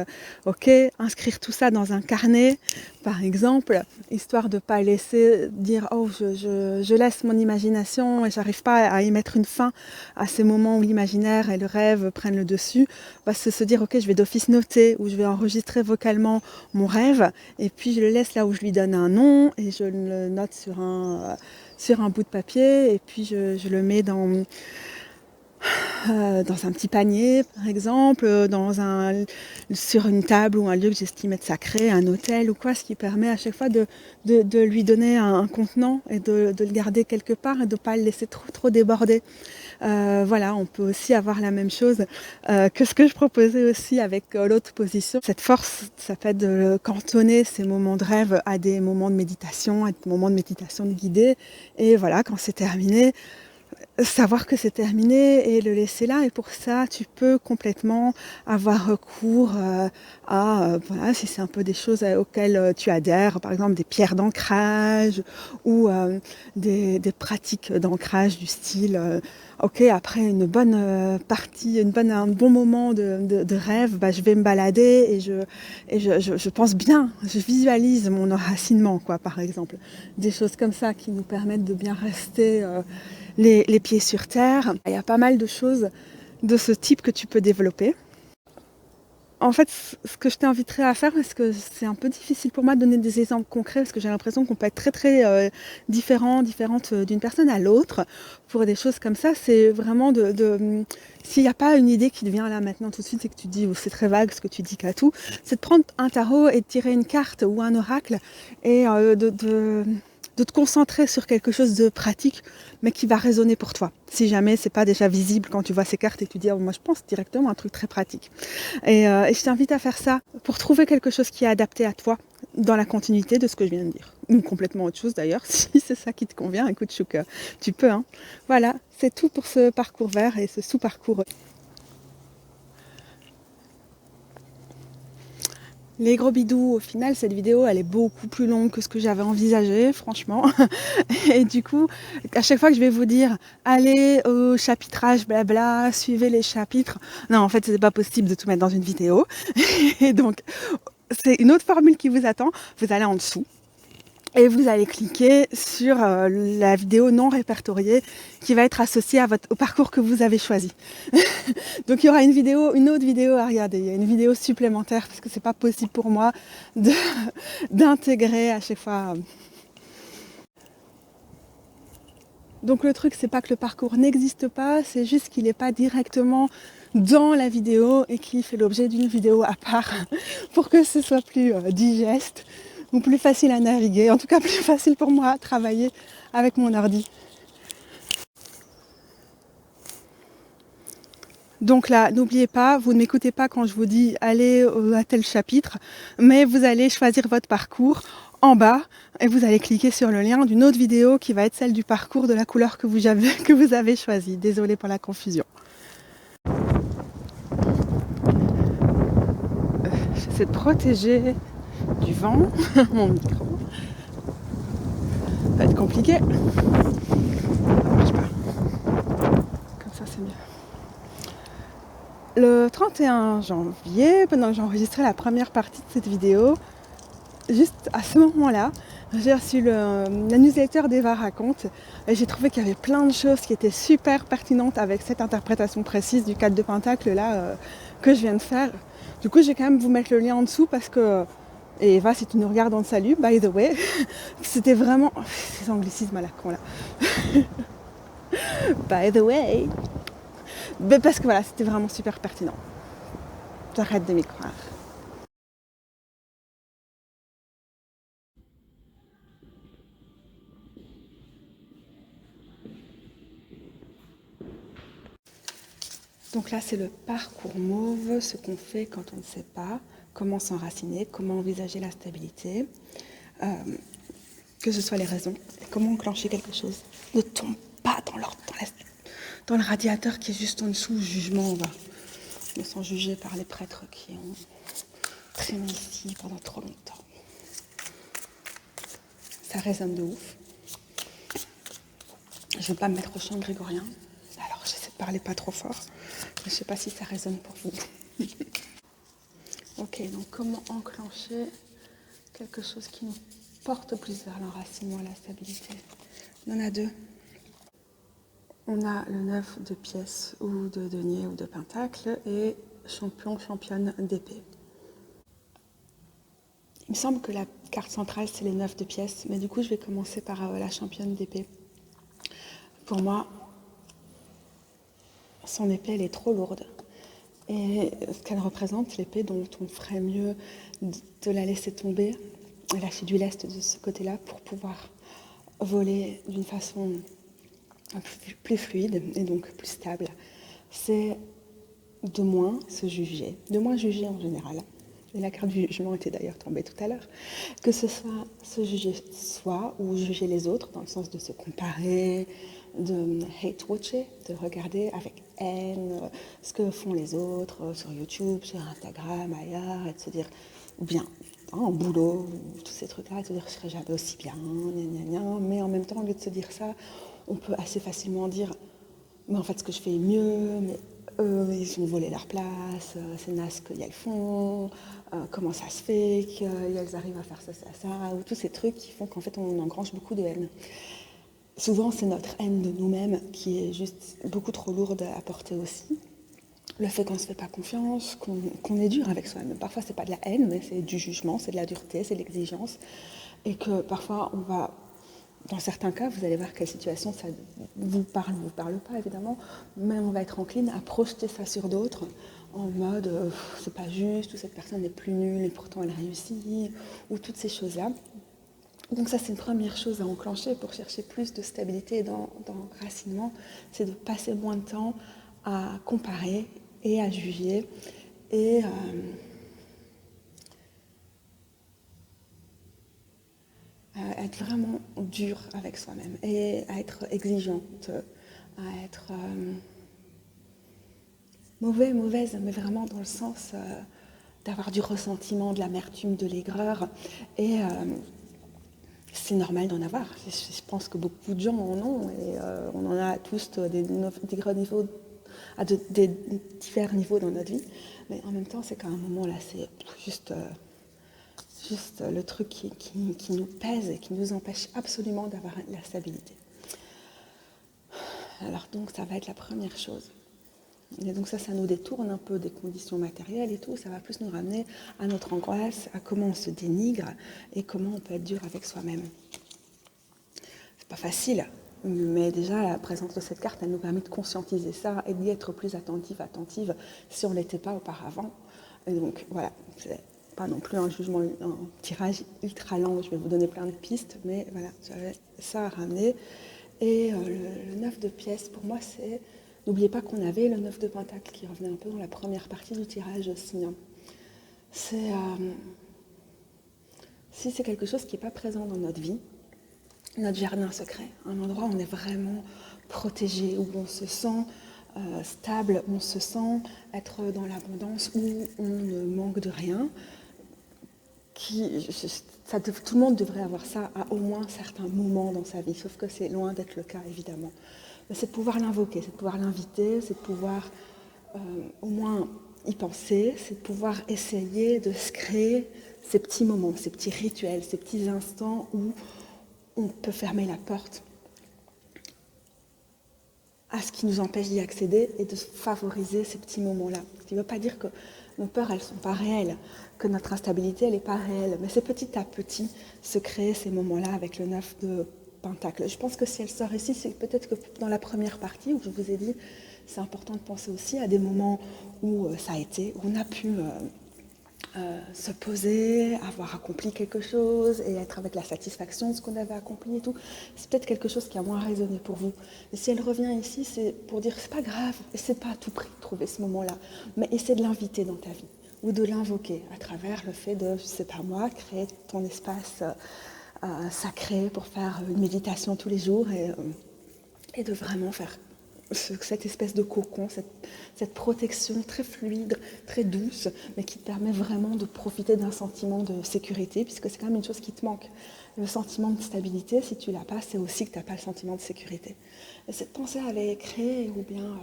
ok, inscrire tout ça dans un carnet par exemple, histoire de ne pas laisser dire oh je laisse mon imagination et j'arrive pas à y mettre une fin à ces moments où l'imaginaire et le rêve prennent le dessus. Bah, c'est se dire ok, je vais d'office noter ou je vais enregistrer vocalement mon rêve et puis je le laisse là où je lui donne un nom et je le note sur un bout de papier et puis je le mets dans un petit panier par exemple, sur une table ou un lieu que j'estime être sacré, un hôtel ou quoi, ce qui permet à chaque fois de lui donner un contenant et de le garder quelque part et de ne pas le laisser trop déborder. Voilà, on peut aussi avoir la même chose que ce que je proposais aussi avec l'autre position. Cette force, ça fait de cantonner ces moments de rêve à des moments de méditation, à des moments de méditation guidée. Et voilà, quand c'est terminé, savoir que c'est terminé et le laisser là. Et pour ça, tu peux complètement avoir recours voilà, si c'est un peu des choses auxquelles tu adhères, par exemple des pierres d'ancrage ou des pratiques d'ancrage du style ok, après une bonne partie, un bon moment de rêve, bah, je vais me balader et je pense bien, je visualise mon enracinement, quoi, par exemple. Des choses comme ça qui nous permettent de bien rester les pieds sur terre. Il y a pas mal de choses de ce type que tu peux développer. En fait, ce que je t'inviterais à faire, parce que c'est un peu difficile pour moi de donner des exemples concrets, parce que j'ai l'impression qu'on peut être très très différente d'une personne à l'autre pour des choses comme ça, c'est vraiment s'il n'y a pas une idée qui te vient là maintenant tout de suite et que tu dis, c'est très vague ce que tu dis qu'à tout, c'est de prendre un tarot et de tirer une carte ou un oracle et de te concentrer sur quelque chose de pratique, mais qui va résonner pour toi. Si jamais c'est pas déjà visible quand tu vois ces cartes et que tu dis, oh, moi je pense directement à un truc très pratique. Et je t'invite à faire ça pour trouver quelque chose qui est adapté à toi dans la continuité de ce que je viens de dire. Ou complètement autre chose d'ailleurs, si c'est ça qui te convient, écoute Chouk, tu peux. Hein. Voilà, c'est tout pour ce parcours vert et ce sous-parcours. Les gros bidous, au final, cette vidéo, elle est beaucoup plus longue que ce que j'avais envisagé, franchement. Et du coup, à chaque fois que je vais vous dire, allez au chapitrage, blabla, suivez les chapitres. Non, en fait, c'est pas possible de tout mettre dans une vidéo. Et donc, c'est une autre formule qui vous attend. Vous allez en dessous. Et vous allez cliquer sur la vidéo non répertoriée qui va être associée au parcours que vous avez choisi. Donc il y aura une autre vidéo à regarder. Il y a une vidéo supplémentaire parce que c'est pas possible pour moi d'intégrer à chaque fois. Donc le truc, c'est pas que le parcours n'existe pas, c'est juste qu'il n'est pas directement dans la vidéo et qu'il fait l'objet d'une vidéo à part pour que ce soit plus digeste ou plus facile à naviguer, en tout cas plus facile pour moi à travailler avec mon ordi. Donc là, n'oubliez pas, vous ne m'écoutez pas quand je vous dis allez à tel chapitre, mais vous allez choisir votre parcours en bas et vous allez cliquer sur le lien d'une autre vidéo qui va être celle du parcours de la couleur que vous avez choisi. Désolée pour la confusion. J'essaie de protéger du vent mon micro. Ça va être compliqué. Ça marche pas. Comme ça, c'est mieux. Le 31 janvier, pendant que j'enregistrais la première partie de cette vidéo, juste à ce moment-là, j'ai reçu la newsletter d'Eva Raconte et j'ai trouvé qu'il y avait plein de choses qui étaient super pertinentes avec cette interprétation précise du 4 de Pentacle là que je viens de faire. Du coup, je vais quand même vous mettre le lien en dessous parce que, et Eva, si tu nous regardes, on te salue, by the way, c'était vraiment, ces anglicismes à la con là. By the way. Mais parce que voilà, c'était vraiment super pertinent. J'arrête de m'y croire. Donc là, c'est le parcours mauve, ce qu'on fait quand on ne sait pas comment s'enraciner, comment envisager la stabilité, que ce soit les raisons, et comment enclencher quelque chose. Ne tombe pas dans le radiateur qui est juste en dessous, jugement, on va. Je me sens jugée par les prêtres qui ont traîné ici pendant trop longtemps. Ça résonne de ouf. Je ne vais pas me mettre au chant grégorien. Alors j'essaie de parler pas trop fort. Mais je ne sais pas si ça résonne pour vous. Ok, donc comment enclencher quelque chose qui nous porte plus vers l'enracinement et la stabilité? On en a deux. On a le 9 de pièces ou de denier ou de pentacle et champion, championne d'épée. Il me semble que la carte centrale, c'est les 9 de pièces, mais du coup, je vais commencer par la championne d'épée. Pour moi, son épée, elle est trop lourde. Et ce qu'elle représente, l'épée, dont on ferait mieux de la laisser tomber, lâcher du lest de ce côté-là pour pouvoir voler d'une façon plus fluide et donc plus stable. C'est de moins se juger, de moins juger en général. Et la carte du jugement était d'ailleurs tombée tout à l'heure. Que ce soit se juger soi ou juger les autres, dans le sens de se comparer, de hate-watcher, de regarder avec haine ce que font les autres sur YouTube, sur Instagram, ailleurs, et de se dire, ou bien en boulot, tous ces trucs-là, et de se dire, je serais jamais aussi bien, gna gna gna. Mais en même temps, au lieu de se dire ça, on peut assez facilement dire, mais en fait, ce que je fais est mieux, mais eux, ils ont volé leur place, c'est naze qu'elles le font, comment ça se fait qu'elles arrivent à faire ça, ou tous ces trucs qui font qu'en fait, on engrange beaucoup de haine. Souvent, c'est notre haine de nous-mêmes qui est juste beaucoup trop lourde à porter aussi. Le fait qu'on ne se fait pas confiance, qu'on est dur avec soi-même. Parfois, c'est pas de la haine, mais c'est du jugement, c'est de la dureté, c'est de l'exigence. Et que parfois, on va, dans certains cas, vous allez voir quelle situation ça vous parle pas, évidemment, mais on va être encline à projeter ça sur d'autres en mode c'est pas juste, ou cette personne est plus nulle et pourtant elle réussit, ou toutes ces choses-là. Donc ça, c'est une première chose à enclencher pour chercher plus de stabilité dans l'enracinement, c'est de passer moins de temps à comparer et à juger et à être vraiment dur avec soi-même et à être exigeante, à être mauvaise, mais vraiment dans le sens d'avoir du ressentiment, de l'amertume, de l'aigreur et c'est normal d'en avoir. Je pense que beaucoup de gens en ont et on en a tous des gros niveaux, à des divers niveaux dans notre vie. Mais en même temps, c'est qu'à un moment là, c'est juste le truc qui nous pèse et qui nous empêche absolument d'avoir la stabilité. Alors donc, ça va être la première chose. Et donc ça nous détourne un peu des conditions matérielles et tout, ça va plus nous ramener à notre angoisse, à comment on se dénigre et comment on peut être dur avec soi-même. C'est pas facile, Mais déjà, la présence de cette carte, elle nous permet de conscientiser ça et d'y être plus attentive, si on ne l'était pas auparavant. Et donc, voilà, c'est pas non plus un jugement, un tirage ultra lent, je vais vous donner plein de pistes, mais voilà, j'avais ça à ramener. Et le 9 de pièces, pour moi, c'est... N'oubliez pas qu'on avait le 9 de pentacle qui revenait un peu dans la première partie du tirage aussi. Hein. C'est... si c'est quelque chose qui n'est pas présent dans notre vie, notre jardin secret, un endroit où on est vraiment protégé, où on se sent stable, où on se sent être dans l'abondance, où on ne manque de rien. Tout le monde devrait avoir ça à au moins certains moments dans sa vie, sauf que c'est loin d'être le cas évidemment. Mais c'est de pouvoir l'invoquer, c'est de pouvoir l'inviter, c'est de pouvoir au moins y penser, c'est de pouvoir essayer de se créer ces petits moments, ces petits rituels, ces petits instants où on peut fermer la porte à ce qui nous empêche d'y accéder et de favoriser ces petits moments-là. Ce qui ne veut pas dire que nos peurs, elles ne sont pas réelles, que notre instabilité, elle n'est pas réelle. Mais c'est petit à petit se créer ces moments-là avec le 9 de Pentacle. Je pense que si elle sort ici, c'est peut-être que dans la première partie où je vous ai dit, c'est important de penser aussi à des moments où ça a été, où on a pu se poser, avoir accompli quelque chose et être avec la satisfaction de ce qu'on avait accompli et tout. C'est peut-être quelque chose qui a moins résonné pour vous. Et si elle revient ici, c'est pour dire c'est pas grave, essaie pas à tout prix de trouver ce moment-là, mais essaie de l'inviter dans ta vie ou de l'invoquer à travers le fait de, je sais pas moi, créer ton espace sacré pour faire une méditation tous les jours et de vraiment faire cette espèce de cocon, cette protection très fluide, très douce, mais qui te permet vraiment de profiter d'un sentiment de sécurité, puisque c'est quand même une chose qui te manque. Le sentiment de stabilité, si tu l'as pas, c'est aussi que tu n'as pas le sentiment de sécurité. Et cette pensée à les créer, ou bien...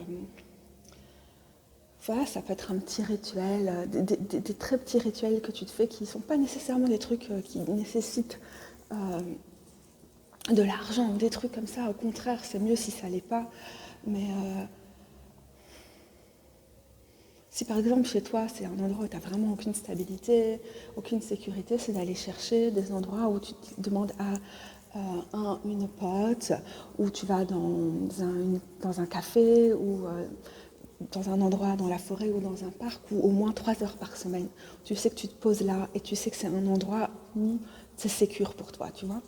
voilà, ça peut être un petit rituel, des très petits rituels que tu te fais qui ne sont pas nécessairement des trucs qui nécessitent de l'argent, des trucs comme ça. Au contraire, c'est mieux si ça ne l'est pas. Mais si par exemple chez toi, c'est un endroit où tu n'as vraiment aucune stabilité, aucune sécurité, c'est d'aller chercher des endroits où tu te demandes à une pote, où tu vas dans un café, ou dans un endroit dans la forêt ou dans un parc, où au moins 3 heures par semaine, tu sais que tu te poses là et tu sais que c'est un endroit où c'est sécure pour toi, tu vois.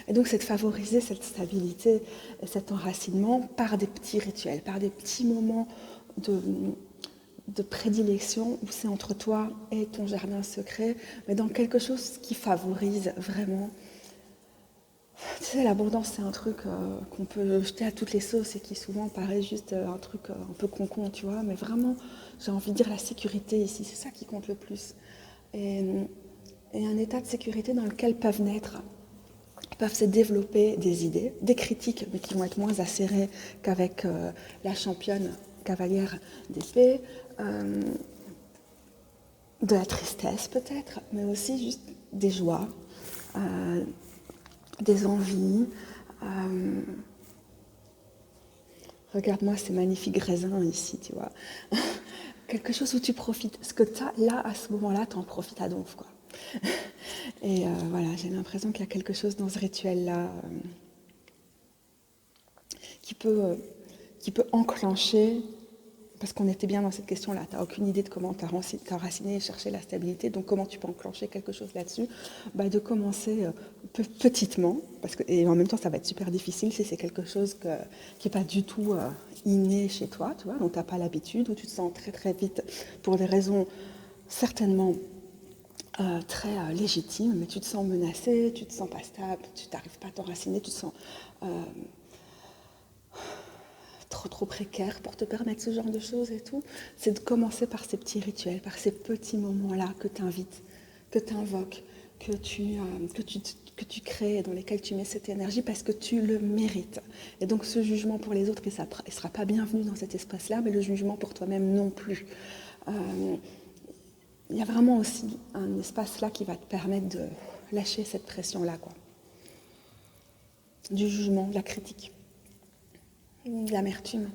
Et donc, c'est de favoriser cette stabilité et cet enracinement par des petits rituels, par des petits moments de prédilection où c'est entre toi et ton jardin secret, mais dans quelque chose qui favorise vraiment. Tu sais, l'abondance, c'est un truc qu'on peut jeter à toutes les sauces et qui souvent paraît juste un truc un peu con-con, tu vois, mais vraiment, j'ai envie de dire la sécurité ici, c'est ça qui compte le plus. Et un état de sécurité dans lequel peuvent se développer des idées, des critiques, mais qui vont être moins acérées qu'avec la championne cavalière d'épée, de la tristesse peut-être, mais aussi juste des joies, des envies. Regarde-moi ces magnifiques raisins ici, tu vois. Quelque chose où tu profites. Ce que tu as là, à ce moment-là, tu en profites à donf, quoi. Et voilà, j'ai l'impression qu'il y a quelque chose dans ce rituel-là qui peut enclencher, parce qu'on était bien dans cette question-là, tu n'as aucune idée de comment t'enraciner et chercher la stabilité, donc comment tu peux enclencher quelque chose là-dessus, de commencer petitement, et en même temps ça va être super difficile si c'est quelque chose qui n'est pas du tout inné chez toi, tu vois, dont tu n'as pas l'habitude, où tu te sens très très vite, pour des raisons certainement très légitime, mais tu te sens menacé, tu te sens pas stable, tu n'arrives pas à t'enraciner, tu te sens trop précaire pour te permettre ce genre de choses et tout. C'est de commencer par ces petits rituels, par ces petits moments-là que tu invites, que tu invoques, que tu crées, dans lesquels tu mets cette énergie parce que tu le mérites. Et donc ce jugement pour les autres, il ne sera pas bienvenu dans cet espace-là, mais le jugement pour toi-même non plus. Il y a vraiment aussi un espace là qui va te permettre de lâcher cette pression-là, quoi. Du jugement, de la critique, de l'amertume.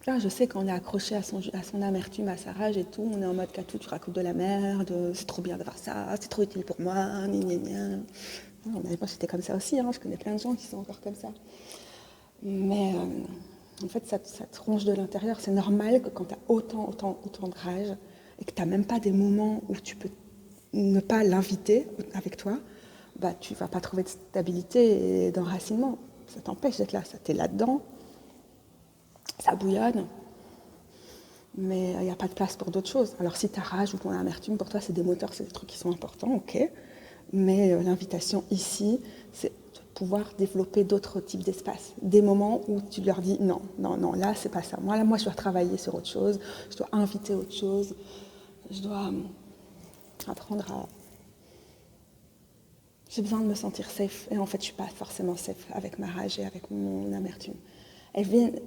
Là, je sais qu'on est accroché à son amertume, à sa rage et tout. On est en mode qu'à tout, tu racontes de la merde, c'est trop bien d'avoir ça, c'est trop utile pour moi, gna gna gna. Non, mais moi j'étais comme ça aussi, hein. Je connais plein de gens qui sont encore comme ça. Mais en fait, ça te ronge de l'intérieur. C'est normal que quand tu as autant de rage et que tu n'as même pas des moments où tu peux ne pas l'inviter avec toi, bah, tu ne vas pas trouver de stabilité et d'enracinement. Ça t'empêche d'être là. Tu es là-dedans, ça bouillonne, mais il n'y a pas de place pour d'autres choses. Alors si ta rage ou ton amertume, pour toi, c'est des moteurs, c'est des trucs qui sont importants, ok. Mais l'invitation ici, c'est de pouvoir développer d'autres types d'espaces. Des moments où tu leur dis non, non, non, là, c'est pas ça. Moi, je dois travailler sur autre chose, je dois inviter autre chose, je dois apprendre à... J'ai besoin de me sentir safe. Et en fait, je suis pas forcément safe avec ma rage et avec mon amertume. Elles viennent...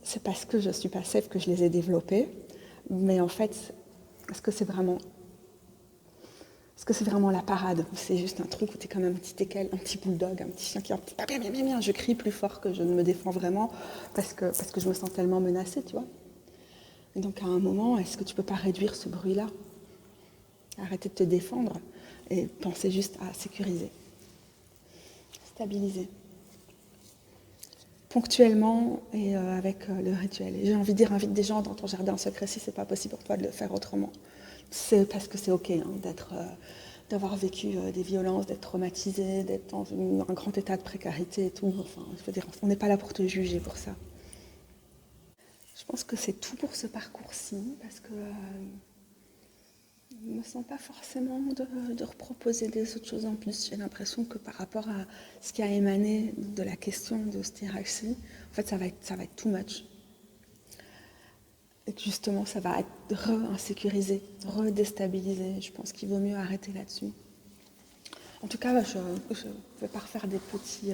C'est parce que je suis pas safe que je les ai développées. Mais en fait, est-ce que c'est vraiment la parade? C'est juste un truc où tu es comme un petit teckel, un petit bulldog, un petit chien qui bien, je crie plus fort que je ne me défends vraiment parce que je me sens tellement menacée, tu vois. Et donc à un moment, est-ce que tu peux pas réduire ce bruit-là? Arrêter de te défendre et penser juste à sécuriser, stabiliser. Ponctuellement et avec le rituel. Et j'ai envie de dire, invite des gens dans ton jardin secret si c'est pas possible pour toi de le faire autrement. C'est parce que c'est ok d'avoir vécu des violences, d'être traumatisé, d'être dans un grand état de précarité et tout. Enfin, je veux dire, on n'est pas là pour te juger pour ça. Je pense que c'est tout pour ce parcours-ci parce que je ne me sens pas forcément de reproposer des autres choses en plus. J'ai l'impression que par rapport à ce qui a émané de la question de ce tirage-ci, en fait, ça va être too much. Et que justement, ça va être re-insécurisé, redéstabilisé. Je pense qu'il vaut mieux arrêter là-dessus. En tout cas, je ne vais pas refaire des petits...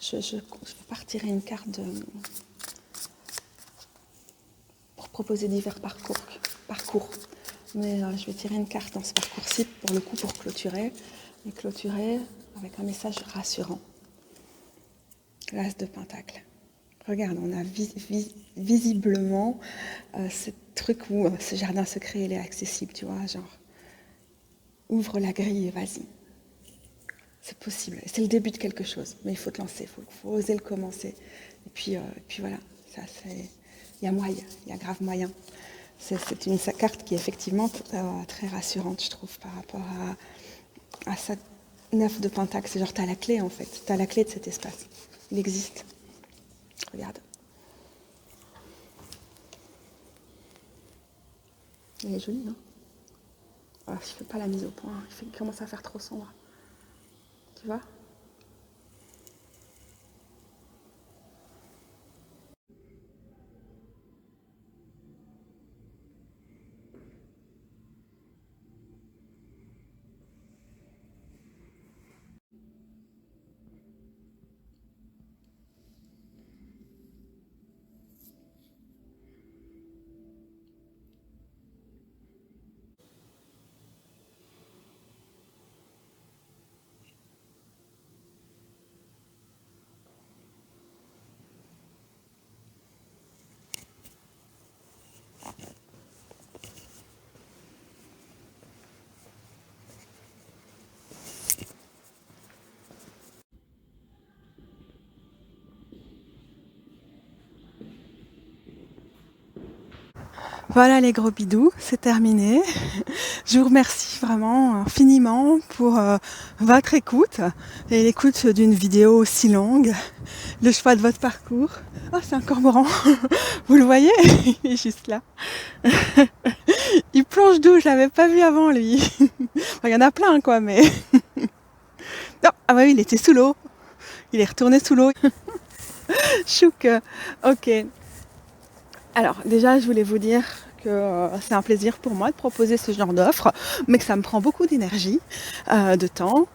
je vais pas retirer une carte pour proposer divers parcours. Mais je vais tirer une carte dans ce parcours-ci, pour le coup, pour clôturer. Et clôturer avec un message rassurant. L'As de Pentacle. Regarde, on a visiblement ce truc où ce jardin secret, il est accessible, tu vois, genre, ouvre la grille et vas-y. C'est possible, c'est le début de quelque chose, mais il faut te lancer, il faut oser le commencer. Et puis voilà, ça c'est, il y a moyen, il y a grave moyen. C'est une carte qui est effectivement très rassurante, je trouve, par rapport à cette 9 de Pentacle. C'est genre, t'as la clé en fait, t'as la clé de cet espace, il existe. Regarde. Elle est jolie, non? Alors, je ne fais pas la mise au point, il commence à faire trop sombre. Tu vois? Voilà les gros bidous, c'est terminé. Je vous remercie vraiment infiniment pour votre écoute et l'écoute d'une vidéo aussi longue, le choix de votre parcours. Oh, c'est un cormoran, vous le voyez? Il est juste là. Il plonge d'où? Je l'avais pas vu avant lui. Enfin, il y en a plein quoi, mais... Non, ah oui, il était sous l'eau. Il est retourné sous l'eau. Chouk. Ok. Alors déjà, je voulais vous dire que c'est un plaisir pour moi de proposer ce genre d'offre, mais que ça me prend beaucoup d'énergie, de temps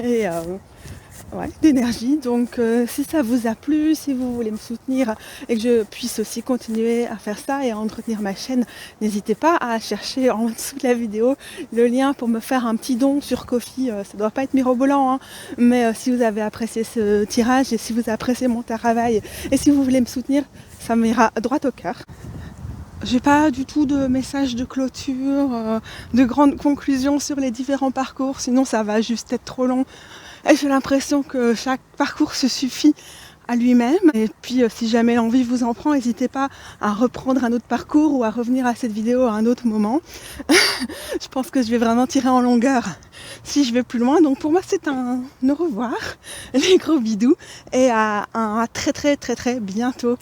et d'énergie. Donc si ça vous a plu, si vous voulez me soutenir et que je puisse aussi continuer à faire ça et à entretenir ma chaîne, n'hésitez pas à chercher en dessous de la vidéo le lien pour me faire un petit don sur Ko-fi. Ça doit pas être mirobolant, hein, mais si vous avez apprécié ce tirage et si vous appréciez mon travail et si vous voulez me soutenir, ça m'ira droit au cœur. J'ai pas du tout de message de clôture, de grandes conclusions sur les différents parcours, sinon ça va juste être trop long. Et j'ai l'impression que chaque parcours se suffit à lui-même. Et puis si jamais l'envie vous en prend, n'hésitez pas à reprendre un autre parcours ou à revenir à cette vidéo à un autre moment. Je pense que je vais vraiment tirer en longueur si je vais plus loin. Donc pour moi c'est un au revoir, les gros bidous, et à très bientôt.